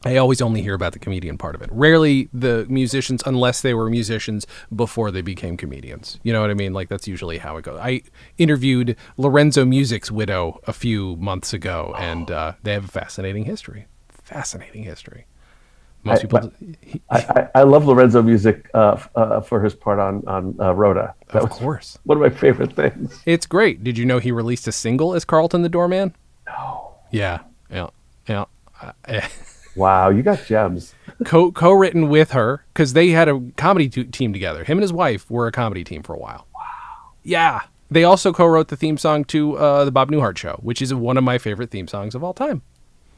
Speaker 1: I always only hear about the comedian part of it. Rarely the musicians, unless they were musicians before they became comedians. You know what I mean? Like that's usually how it goes. I interviewed Lorenzo Music's widow a few months ago, and they have a fascinating history. Fascinating history. Most people.
Speaker 2: I love Lorenzo Music for his part on Rhoda. That
Speaker 1: Of
Speaker 2: was
Speaker 1: course.
Speaker 2: one of my favorite things.
Speaker 1: It's great. Did you know he released a single as Carlton the Doorman?
Speaker 2: No.
Speaker 1: Yeah. Yeah. Yeah.
Speaker 2: Wow, you got gems.
Speaker 1: Co-written with her because they had a comedy team together. Him and his wife were a comedy team for a while. Wow. Yeah. They also co-wrote the theme song to the Bob Newhart Show, which is one of my favorite theme songs of all time.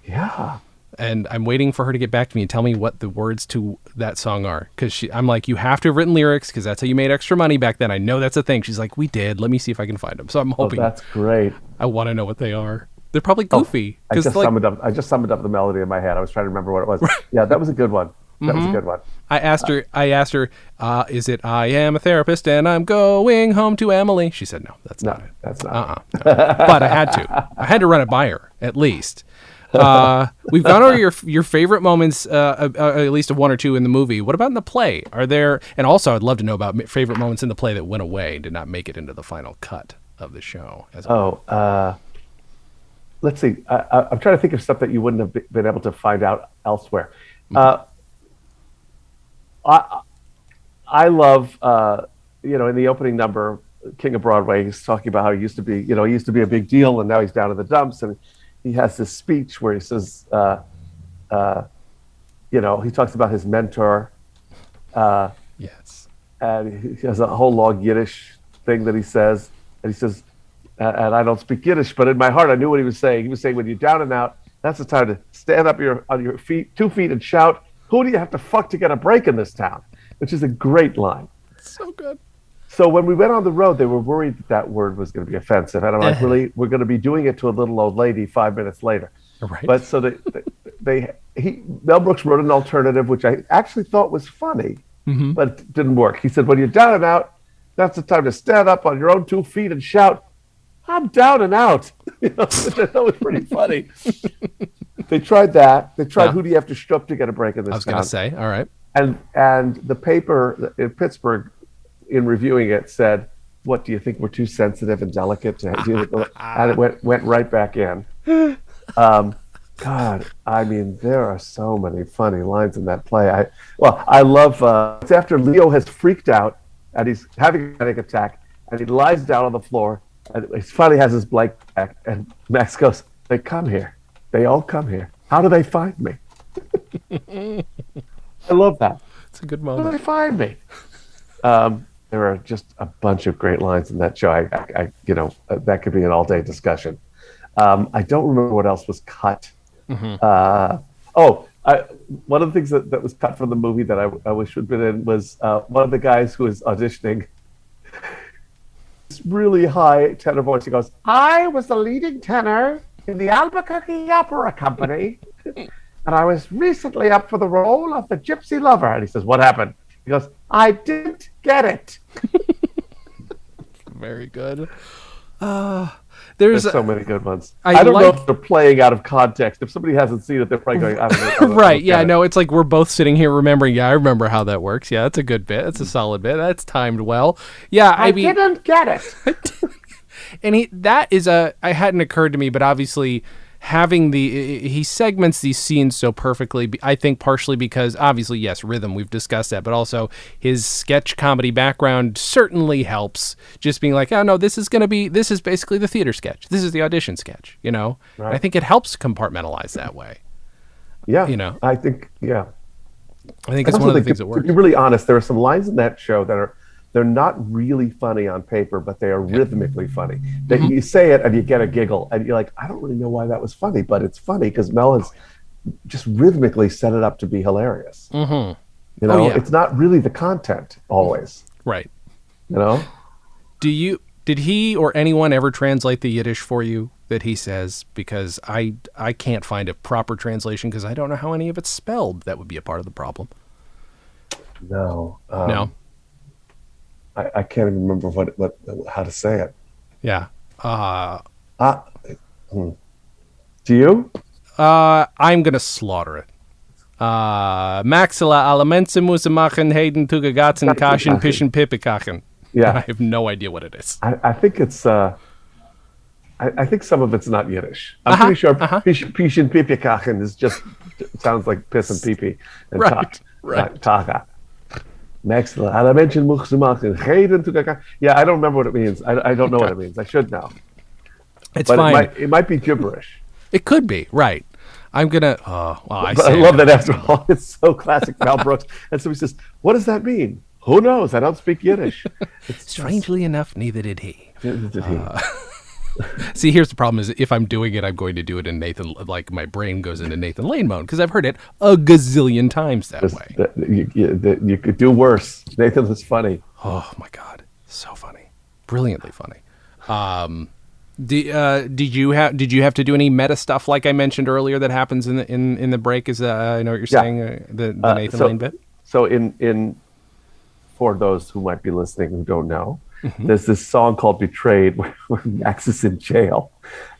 Speaker 2: Yeah.
Speaker 1: And I'm waiting for her to get back to me and tell me what the words to that song are. Because I'm like, you have to have written lyrics because that's how you made extra money back then. I know that's a thing. She's like, we did. Let me see if I can find them. So I'm
Speaker 2: Oh,
Speaker 1: hoping.
Speaker 2: that's great.
Speaker 1: I want to know what they are. They're probably goofy.
Speaker 2: I
Speaker 1: 'cause
Speaker 2: just
Speaker 1: like,
Speaker 2: summoned up the melody in my head. I was trying to remember what it was. Yeah, that was a good one. That was a good one.
Speaker 1: I asked her, is it I am a therapist and I'm going home to Emily? She said, no, that's not it.
Speaker 2: That's not it.
Speaker 1: No. But I had to. I had to run it by her, at least. We've gone over your favorite moments, at least of one or two in the movie. What about in the play? Are there, and also I'd love to know about favorite moments in the play that went away and did not make it into the final cut of the show.
Speaker 2: Let's see. I'm trying to think of stuff that you wouldn't have been able to find out elsewhere. I love, in the opening number, King of Broadway, he's talking about how he used to be, he used to be a big deal and now he's down in the dumps. And he has this speech where he says, he talks about his mentor.
Speaker 1: Yes.
Speaker 2: And he has a whole long Yiddish thing that he says. And he says, and I don't speak Yiddish, but in my heart, I knew what he was saying. He was saying, when you're down and out, that's the time to stand up on your feet, 2 feet, and shout, who do you have to fuck to get a break in this town? Which is a great line.
Speaker 1: So good.
Speaker 2: So when we went on the road, they were worried that word was going to be offensive. And I'm like, really? We're going to be doing it to a little old lady 5 minutes later.
Speaker 1: Right.
Speaker 2: But so Mel Brooks wrote an alternative, which I actually thought was funny, but it didn't work. He said, when you're down and out, that's the time to stand up on your own 2 feet and shout, I'm down and out. That was pretty funny. They tried that. They tried who do you have to shtup to get a break in this town.
Speaker 1: I was going to say, all right.
Speaker 2: And the paper in Pittsburgh, in reviewing it, said, what, do you think we're too sensitive and delicate to do? And it went right back in. God, I mean, there are so many funny lines in that play. I love, it's after Leo has freaked out and he's having a panic attack and he lies down on the floor and he finally has his blanket back and Max goes, they come here. They all come here. How do they find me? I love that.
Speaker 1: It's a good
Speaker 2: How
Speaker 1: moment.
Speaker 2: do they find me? There are just a bunch of great lines in that show. That could be an all-day discussion. I don't remember what else was cut. One of the things that was cut from the movie that I wish would have been in was one of the guys who was auditioning. This really high tenor voice. He goes, I was the leading tenor in the Albuquerque Opera Company, and I was recently up for the role of the Gypsy Lover. And he says, what happened? He goes, I didn't get it.
Speaker 1: Very good.
Speaker 2: There's so many good ones. I don't know if they're playing out of context. If somebody hasn't seen it, they're probably going, I don't know.
Speaker 1: Right. Yeah, no, it's like we're both sitting here remembering, I remember how that works. Yeah, that's a good bit. That's a solid bit. That's timed well. Yeah, I mean,
Speaker 2: didn't get it.
Speaker 1: And it hadn't occurred to me, but obviously having he segments these scenes so perfectly, I think partially because obviously, yes, rhythm, we've discussed that, but also his sketch comedy background certainly helps. Just being like, oh no, this is basically the theater sketch. This is the audition sketch, Right. I think it helps compartmentalize that way.
Speaker 2: Yeah. I think it's
Speaker 1: one of the things that works.
Speaker 2: To be really honest, there are some lines in that show that they're not really funny on paper, but they are rhythmically funny. That you say it and you get a giggle, and you're like, I don't really know why that was funny, but it's funny because Mel has just rhythmically set it up to be hilarious. It's not really the content always.
Speaker 1: Right.
Speaker 2: Did
Speaker 1: he or anyone ever translate the Yiddish for you that he says? Because I can't find a proper translation because I don't know how any of it's spelled. That would be a part of the problem.
Speaker 2: No.
Speaker 1: No.
Speaker 2: I can't even remember how to say it.
Speaker 1: Yeah.
Speaker 2: Do you?
Speaker 1: I'm gonna slaughter it. Maxilla Alamense Musamachen Hayden Tugagatzen Kashin Pishin Pipikachen.
Speaker 2: Yeah.
Speaker 1: I have no idea what it is.
Speaker 2: I think it's I think some of it's not Yiddish. I'm pretty sure Pishin Pipikachen is just sounds like piss and pee-pee and
Speaker 1: right.
Speaker 2: Taka. Next, yeah, I don't remember what it means. I don't know what it means. I should know.
Speaker 1: It's fine.
Speaker 2: It might be gibberish.
Speaker 1: It could be, right. I'm going to...
Speaker 2: I love that after all. It's so classic Mel Brooks. And somebody says, what does that mean? Who knows? I don't speak Yiddish.
Speaker 1: Strangely enough, neither did he.
Speaker 2: Neither did he.
Speaker 1: See, here's the problem is if I'm doing it, I'm going to do it in Nathan, like my brain goes into Nathan Lane mode because I've heard it a gazillion times that way.
Speaker 2: You could do worse. Nathan was funny.
Speaker 1: Oh my God. So funny. Brilliantly funny. Did you have to do any meta stuff like I mentioned earlier that happens in the break? Is I know what you're
Speaker 2: Yeah.
Speaker 1: saying, the Nathan Lane bit.
Speaker 2: So in for those who might be listening who don't know, there's this song called "Betrayed" where Max is in jail,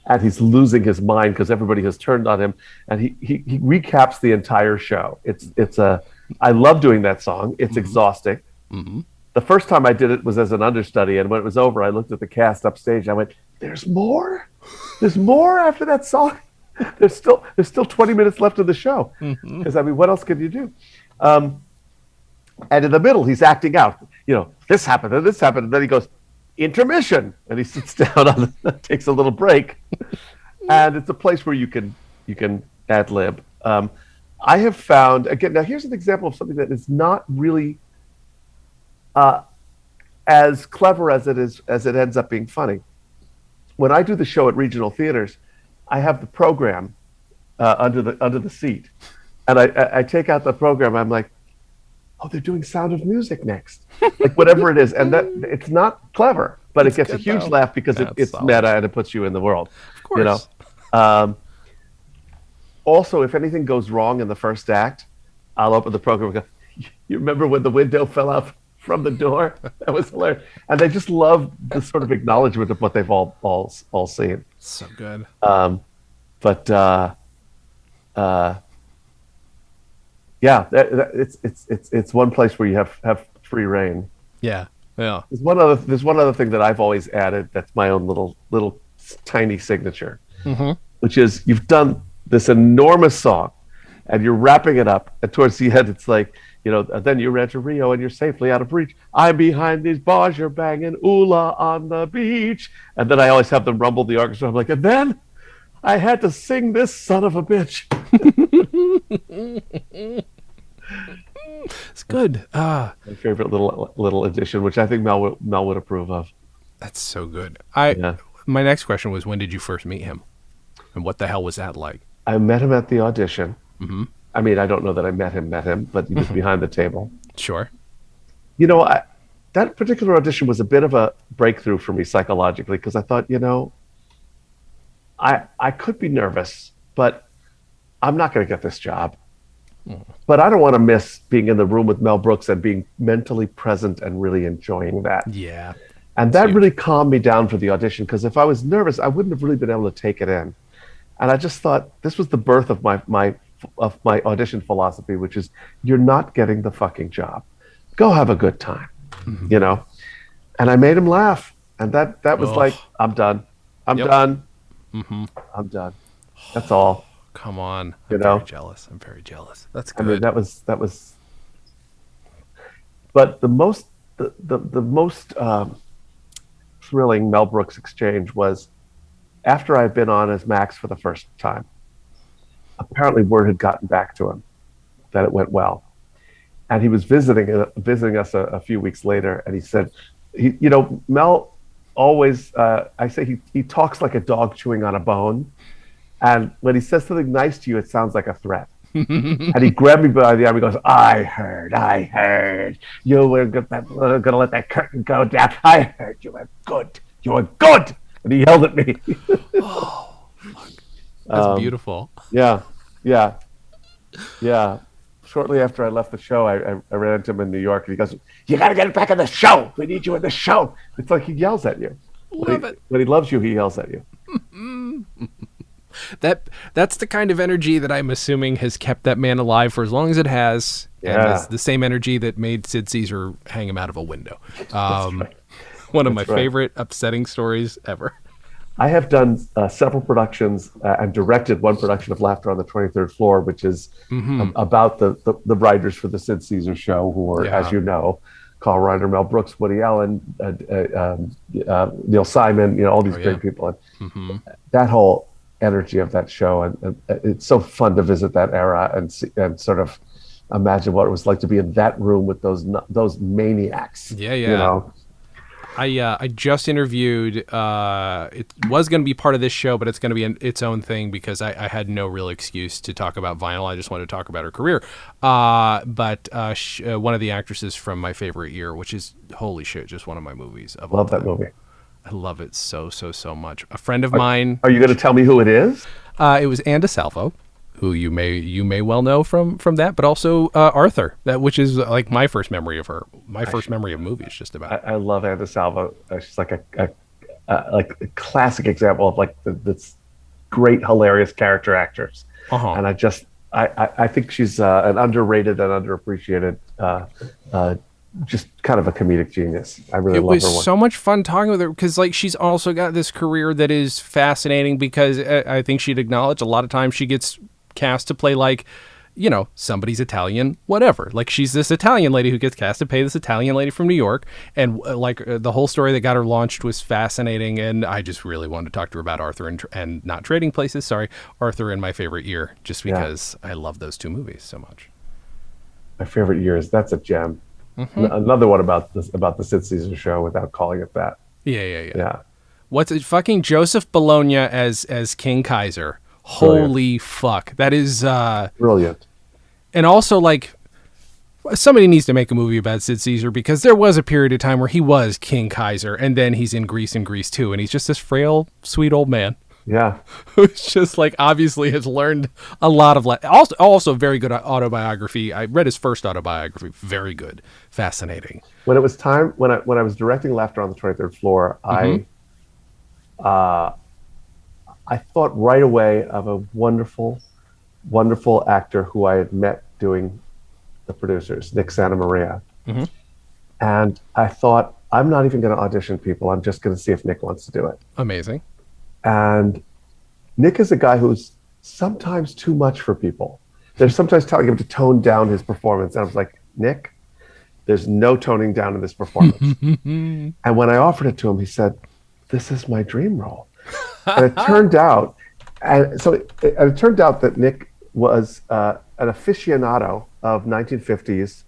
Speaker 2: and he's losing his mind because everybody has turned on him, and he recaps the entire show. I love doing that song. It's exhausting. The first time I did it was as an understudy, and when it was over, I looked at the cast upstage. I went, "There's more. There's more after that song. There's still 20 minutes left of the show." Because I mean, what else can you do? And in the middle, he's acting out. This happened and this happened, and then he goes, "Intermission," and he sits down takes a little break, and it's a place where you can ad lib. I have found again. Now, here's an example of something that is not really as clever as it ends up being funny. When I do the show at regional theaters, I have the program under the seat, and I take out the program. I'm like, "Oh, they're doing Sound of Music next," like whatever it is, and that it's not clever, but it gets a huge laugh because it's solid. Meta and it puts you in the world.
Speaker 1: Of course.
Speaker 2: Also, if anything goes wrong in the first act, I'll open the program and go, "You remember when the window fell out from the door? That was hilarious." And they just love the sort of acknowledgement of what they've all seen.
Speaker 1: So good.
Speaker 2: Yeah, it's one place where you have free reign.
Speaker 1: Yeah.
Speaker 2: There's one other thing that I've always added that's my own little tiny signature, which is you've done this enormous song, and you're wrapping it up, and towards the end it's like, then you ran to Rio and you're safely out of reach. I'm behind these bars, you're banging oola on the beach, and then I always have them rumble the orchestra. I'm like, and then I had to sing this son of a bitch.
Speaker 1: It's good.
Speaker 2: My favorite little addition, which I think Mel would approve of.
Speaker 1: That's so good. My next question was, when did you first meet him, and what the hell was that like?
Speaker 2: I met him at the audition. I mean, I don't know that I met him, but he was behind the table.
Speaker 1: Sure.
Speaker 2: That particular audition was a bit of a breakthrough for me psychologically, because I thought, I could be nervous, but I'm not going to get this job. But I don't want to miss being in the room with Mel Brooks and being mentally present and really enjoying that.
Speaker 1: Yeah.
Speaker 2: And that really calmed me down for the audition, because if I was nervous, I wouldn't have really been able to take it in. And I just thought this was the birth of my audition philosophy, which is, you're not getting the fucking job. Go have a good time, And I made him laugh, and that was like, I'm done. I'm done. I'm done. That's all.
Speaker 1: Come on. I'm very jealous. That's good.
Speaker 2: I mean, that was. But the most thrilling Mel Brooks exchange was after I'd been on as Max for the first time. Apparently, word had gotten back to him that it went well, and he was visiting us a few weeks later, and he said, Mel always, I say he talks like a dog chewing on a bone, and when he says something nice to you, it sounds like a threat. And he grabbed me by the arm. He goes, I heard you were going to let that curtain go down. I heard you were good. You were good. And he yelled at me.
Speaker 1: Oh, fuck. That's beautiful.
Speaker 2: Yeah. Shortly after I left the show, I ran into him in New York, and he goes, "You got to get back in the show. We need you in the show." It's like he yells at you. When he loves you, he yells at you.
Speaker 1: That's the kind of energy that I'm assuming has kept that man alive for as long as it has.
Speaker 2: Yeah.
Speaker 1: And it's the same energy that made Sid Caesar hang him out of a window. One of my favorite upsetting stories ever.
Speaker 2: I have done several productions and directed one production of Laughter on the 23rd Floor, which is about the writers for the Sid Caesar show, who are, as you know, Carl Reiner, Mel Brooks, Woody Allen, Neil Simon, all these great people. And that whole energy of that show, and it's so fun to visit that era and sort of imagine what it was like to be in that room with those maniacs.
Speaker 1: I just interviewed, it was going to be part of this show, but it's going to be its own thing because I had no real excuse to talk about vinyl. I just wanted to talk about her career. But one of the actresses from my favorite year, which is, holy shit, just one of my movies.
Speaker 2: Love that movie.
Speaker 1: I love it so much. A friend of mine.
Speaker 2: Are you going to tell me who it is?
Speaker 1: It was Anna Salvo, who you may well know from that, but also Arthur, which is like my first memory of her. My first memory of movies, just about.
Speaker 2: I love Anna Salvo. She's like a classic example of like this great, hilarious character actors. And I think she's an underrated and underappreciated, just kind of a comedic genius. I really love her. It
Speaker 1: was so much fun talking with her because like she's also got this career that is fascinating because I think she'd acknowledge a lot of times she gets cast to play like, you know, somebody's Italian, whatever. Like she's this Italian lady who gets cast to play this Italian lady from New York. And the whole story that got her launched was fascinating. And I just really wanted to talk to her about Arthur and not Trading Places. Sorry, Arthur and My Favorite Year, just because I love those two movies so much.
Speaker 2: My Favorite Year that's a gem. Another one about the Sid Caesar Show without calling it that.
Speaker 1: Yeah. What's it? Fucking Joseph Bologna as King Kaiser. Holy fuck. That is
Speaker 2: brilliant.
Speaker 1: And also like somebody needs to make a movie about Sid Caesar because there was a period of time where he was King Kaiser and then he's in Grease and Grease 2 and he's just this frail, sweet old man.
Speaker 2: Yeah.
Speaker 1: Who's just like obviously has learned a lot of also very good autobiography. I read his first autobiography. Very good. Fascinating.
Speaker 2: When it was time when I was directing Laughter on the 23rd Floor, I thought right away of a wonderful, wonderful actor who I had met doing the producers, Nick Santa Maria. And I thought, I'm not even going to audition people. I'm just going to see if Nick wants to do it.
Speaker 1: Amazing.
Speaker 2: And Nick is a guy who's sometimes too much for people. They're sometimes telling him to tone down his performance. And I was like, Nick, there's no toning down in this performance. And when I offered it to him, he said, this is my dream role. And it turned out, it turned out that Nick was an aficionado of 1950s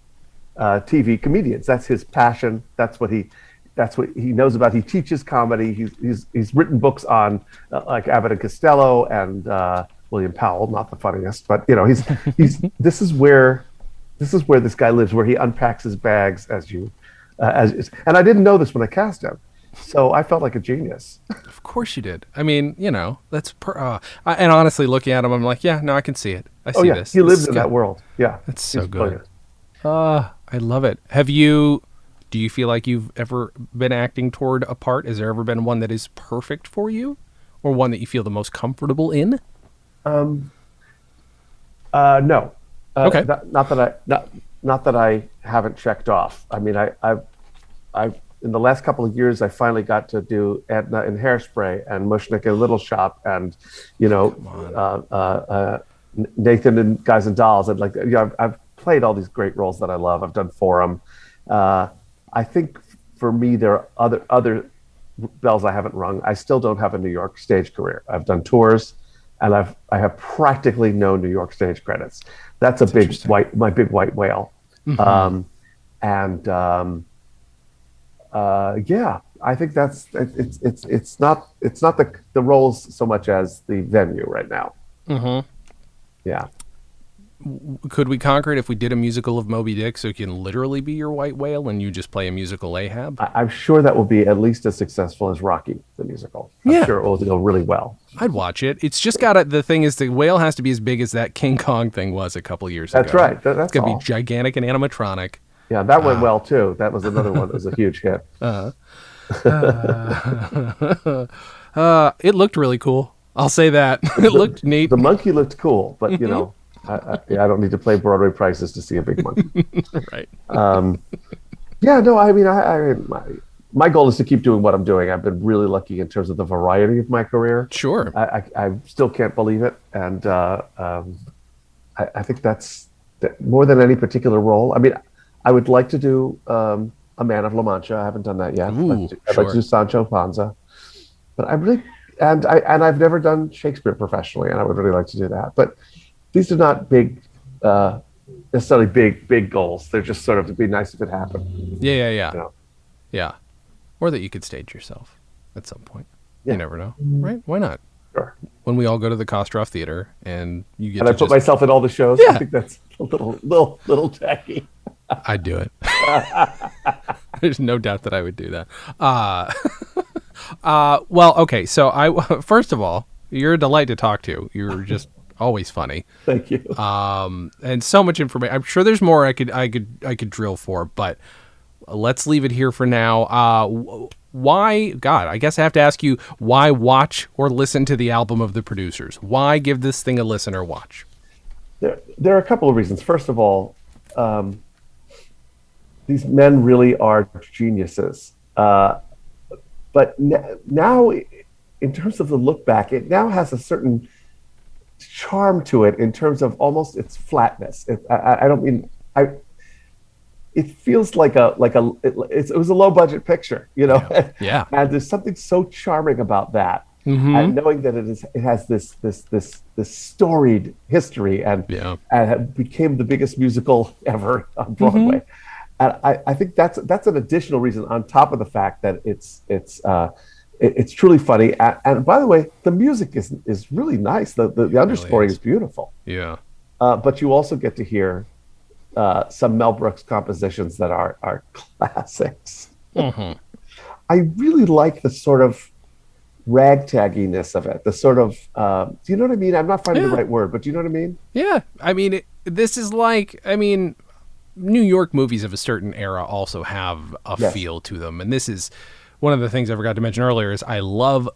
Speaker 2: TV comedians. That's his passion. That's what he knows about. He teaches comedy. He's written books on like Abbott and Costello and William Powell. Not the funniest, but you know, this is where this guy lives, where he unpacks his bags and I didn't know this when I cast him. So I felt like a genius.
Speaker 1: Of course you did. I mean, you know, that's and honestly, looking at him, I'm like, yeah, no, I can see it. I see this.
Speaker 2: He lives in that world. Yeah,
Speaker 1: that's so good. I love it. Do you feel like you've ever been acting toward a part? Has there ever been one that is perfect for you, or one that you feel the most comfortable in?
Speaker 2: No.
Speaker 1: Okay.
Speaker 2: Not that I haven't checked off. I mean, I've in the last couple of years, I finally got to do Edna in Hairspray and Mushnik in Little Shop, and you know, Nathan in Guys and Dolls, and like, you know, I've played all these great roles that I love. I've done Forum. I think for me, there are other bells I haven't rung. I still don't have a New York stage career. I've done tours, and I have practically no New York stage credits. That's my big white whale. Yeah, I think it's not the roles so much as the venue right now. Yeah.
Speaker 1: Could we conquer it if we did a musical of Moby Dick so it can literally be your white whale and you just play a musical Ahab?
Speaker 2: I'm sure that will be at least as successful as Rocky, the musical. I'm sure it will go really well.
Speaker 1: I'd watch it. It's just the thing is the whale has to be as big as that King Kong thing was a couple years ago.
Speaker 2: That's right. That's
Speaker 1: going to be gigantic and animatronic.
Speaker 2: Yeah, that went well too. That was another one that was a huge hit.
Speaker 1: It looked really cool. I'll say that. It looked neat.
Speaker 2: The monkey looked cool, but you know, I don't need to play Broadway prices to see a big monkey.
Speaker 1: Right.
Speaker 2: Yeah, no, I mean, my goal is to keep doing what I'm doing. I've been really lucky in terms of the variety of my career.
Speaker 1: Sure.
Speaker 2: I still can't believe it. And I think that's more than any particular role. I mean, I would like to do A Man of La Mancha. I haven't done that yet. I'd like to do Sancho Panza. But I've never done Shakespeare professionally, and I would really like to do that. But these are not necessarily big goals. They're just sort of, it'd be nice if it happened.
Speaker 1: Yeah.
Speaker 2: You know?
Speaker 1: Yeah. Or that you could stage yourself at some point.
Speaker 2: Yeah.
Speaker 1: You never know, right? Why not?
Speaker 2: Sure.
Speaker 1: When we all go to the Kostroff Theater and you get
Speaker 2: and I put myself in all the shows.
Speaker 1: Yeah.
Speaker 2: I think that's a little tacky.
Speaker 1: I'd do it. There's no doubt that I would do that. Well, okay. So first of all, you're a delight to talk to. You're just always funny.
Speaker 2: Thank you.
Speaker 1: And so much information. I'm sure there's more I could drill for, but let's leave it here for now. Why, God, I guess I have to ask you, why watch or listen to the album of the producers? Why give this thing a listen or watch?
Speaker 2: There are a couple of reasons. First of all, these men really are geniuses. But now, in terms of the look back, it now has a certain charm to it in terms of almost its flatness. I don't mean it feels like it was a low budget picture, you know.
Speaker 1: Yeah.
Speaker 2: And there's something so charming about that, and knowing that it has this storied history and it became the biggest musical ever on Broadway. And I think that's an additional reason on top of the fact that it's truly funny. And by the way, the music is really nice. The underscoring is beautiful.
Speaker 1: Yeah.
Speaker 2: But you also get to hear some Mel Brooks compositions that are classics. I really like the sort of ragtagginess of it. The sort of, do you know what I mean? I'm not finding the right word, but do you know what I mean?
Speaker 1: Yeah. I mean, this is like, New York movies of a certain era also have a feel to them. And this is one of the things I forgot to mention earlier is I love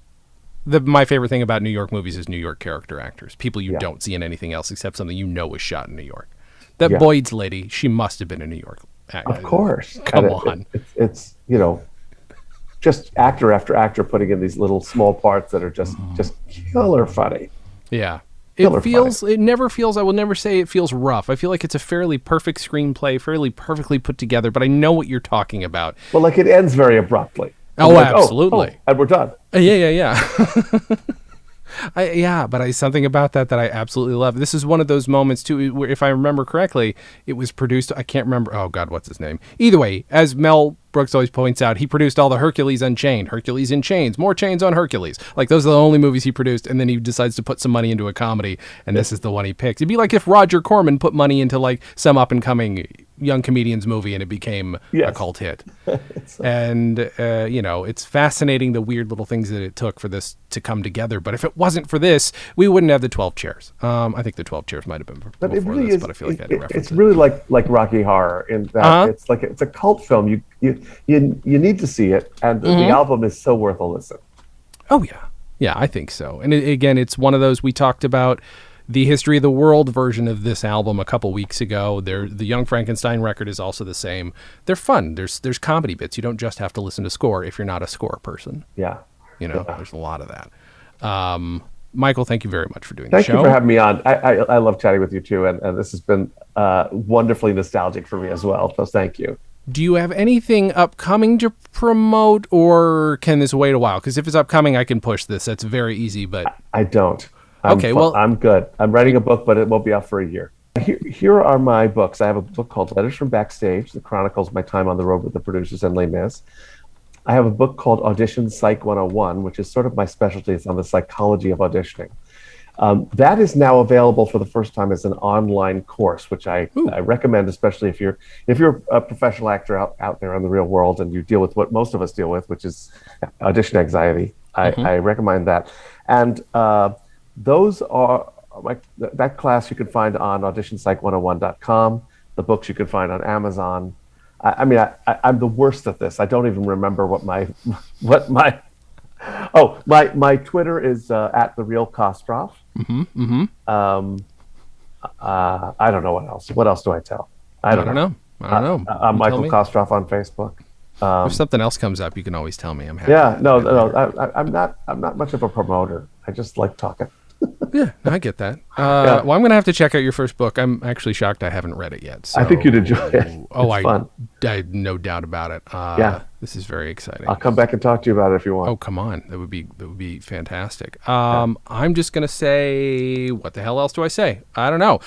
Speaker 1: my favorite thing about New York movies is New York character actors. People you don't see in anything else except something you know was shot in New York. That Boyd's lady, she must have been in New York.
Speaker 2: Of course.
Speaker 1: Come on.
Speaker 2: It's just actor after actor putting in these little small parts that are just killer funny.
Speaker 1: Yeah. It never feels, I will never say it feels rough. I feel like it's a fairly perfect screenplay, fairly perfectly put together, but I know what you're talking about.
Speaker 2: Well, like it ends very abruptly.
Speaker 1: Oh, absolutely.
Speaker 2: And we're done.
Speaker 1: Yeah. But something about that I absolutely love. This is one of those moments too, where if I remember correctly, it was produced, I can't remember, oh God, what's his name? Either way, as Mel Brooks always points out, he produced all the Hercules Unchained, Hercules in Chains, more chains on Hercules. Like those are the only movies he produced, and then he decides to put some money into a comedy, and this is the one he picks. It'd be like if Roger Corman put money into like some up and coming young comedian's movie and it became a cult hit. And it's fascinating the weird little things that it took for this to come together. But if it wasn't for this, we wouldn't have the 12 Chairs. I think the 12 Chairs might have been before this, but I feel like I had to reference
Speaker 2: it's really like Rocky Horror in that it's a cult film. You need to see it, and the album is so worth a listen.
Speaker 1: Oh yeah, I think so. And again, it's one of those, we talked about the History of the World version of this album a couple weeks ago. The Young Frankenstein record is also the same. They're fun. There's comedy bits. You don't just have to listen to score if you're not a score person.
Speaker 2: Yeah.
Speaker 1: There's a lot of that. Michael, thank you very much for doing
Speaker 2: the show.
Speaker 1: Thank
Speaker 2: you for having me on. I love chatting with you too, and this has been wonderfully nostalgic for me as well. So thank you.
Speaker 1: Do you have anything upcoming to promote, or can this wait a while? Because if it's upcoming, I can push this. That's very easy, but...
Speaker 2: I don't.
Speaker 1: Well...
Speaker 2: I'm good. I'm writing a book, but it won't be out for a year. Here are my books. I have a book called Letters from Backstage that chronicles my time on the road with the producers and Les Mis. I have a book called Audition Psych 101, which is sort of my specialty. It's on the psychology of auditioning. That is now available for the first time as an online course, which I recommend, especially if you're a professional actor out there in the real world and you deal with what most of us deal with, which is audition anxiety. I recommend that. And those are that class you can find on auditionpsych101.com. The books you can find on Amazon. I'm the worst at this. I don't even remember what my Twitter is at the real Kostroff. I don't know what else. What else do I tell? I don't know. I'm Michael Kostroff on Facebook.
Speaker 1: If something else comes up, you can always tell me. I'm happy.
Speaker 2: Yeah, no. I'm not much of a promoter. I just like talking.
Speaker 1: Yeah, I get that. Well, I'm going to have to check out your first book. I'm actually shocked I haven't read it yet. So.
Speaker 2: I think you'd enjoy it.
Speaker 1: I no doubt about it. This is very exciting.
Speaker 2: I'll come back and talk to you about it if you want.
Speaker 1: Oh, come on. That would be fantastic. I'm just going to say, what the hell else do I say? I don't know.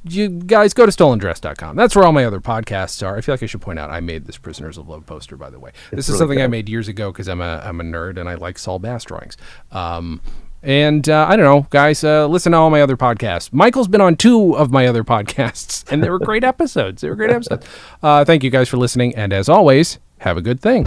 Speaker 1: You guys go to StolenDress.com. That's where all my other podcasts are. I feel like I should point out I made this Prisoners of Love poster, by the way. This is really something I made years ago because I'm a nerd and I like Saul Bass drawings. And I don't know, guys, listen to all my other podcasts. Michael's been on 2 of my other podcasts, and they were great episodes. Thank you guys for listening, and as always, have a good thing.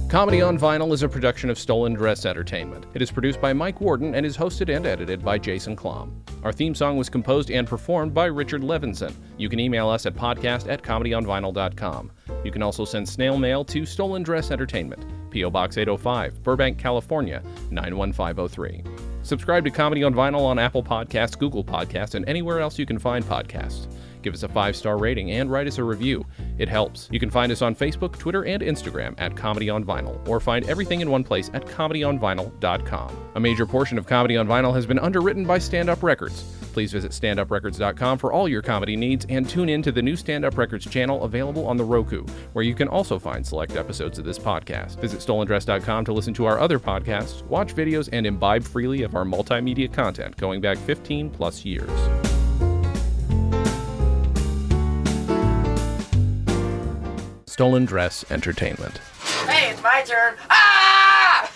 Speaker 1: Comedy on Vinyl is a production of StolenDress Entertainment. It is produced by Mike Warden and is hosted and edited by Jason Klom. Our theme song was composed and performed by Richard Levinson. You can email us at podcast@comedyonvinyl.com. You can also send snail mail to StolenDress Entertainment, P.O. Box 805, Burbank, California, 91503. Subscribe to Comedy on Vinyl on Apple Podcasts, Google Podcasts, and anywhere else you can find podcasts. Give us a 5-star rating and write us a review. It helps. You can find us on Facebook, Twitter, and Instagram at Comedy on Vinyl, or find everything in one place at comedyonvinyl.com. A major portion of Comedy on Vinyl has been underwritten by Stand Up Records. Please visit standuprecords.com for all your comedy needs and tune in to the new Stand Up Records channel available on the Roku, where you can also find select episodes of this podcast. Visit StolenDress.com to listen to our other podcasts, watch videos, and imbibe freely of our multimedia content going back 15 plus years. StolenDress Entertainment.
Speaker 3: Hey, it's my turn. Ah!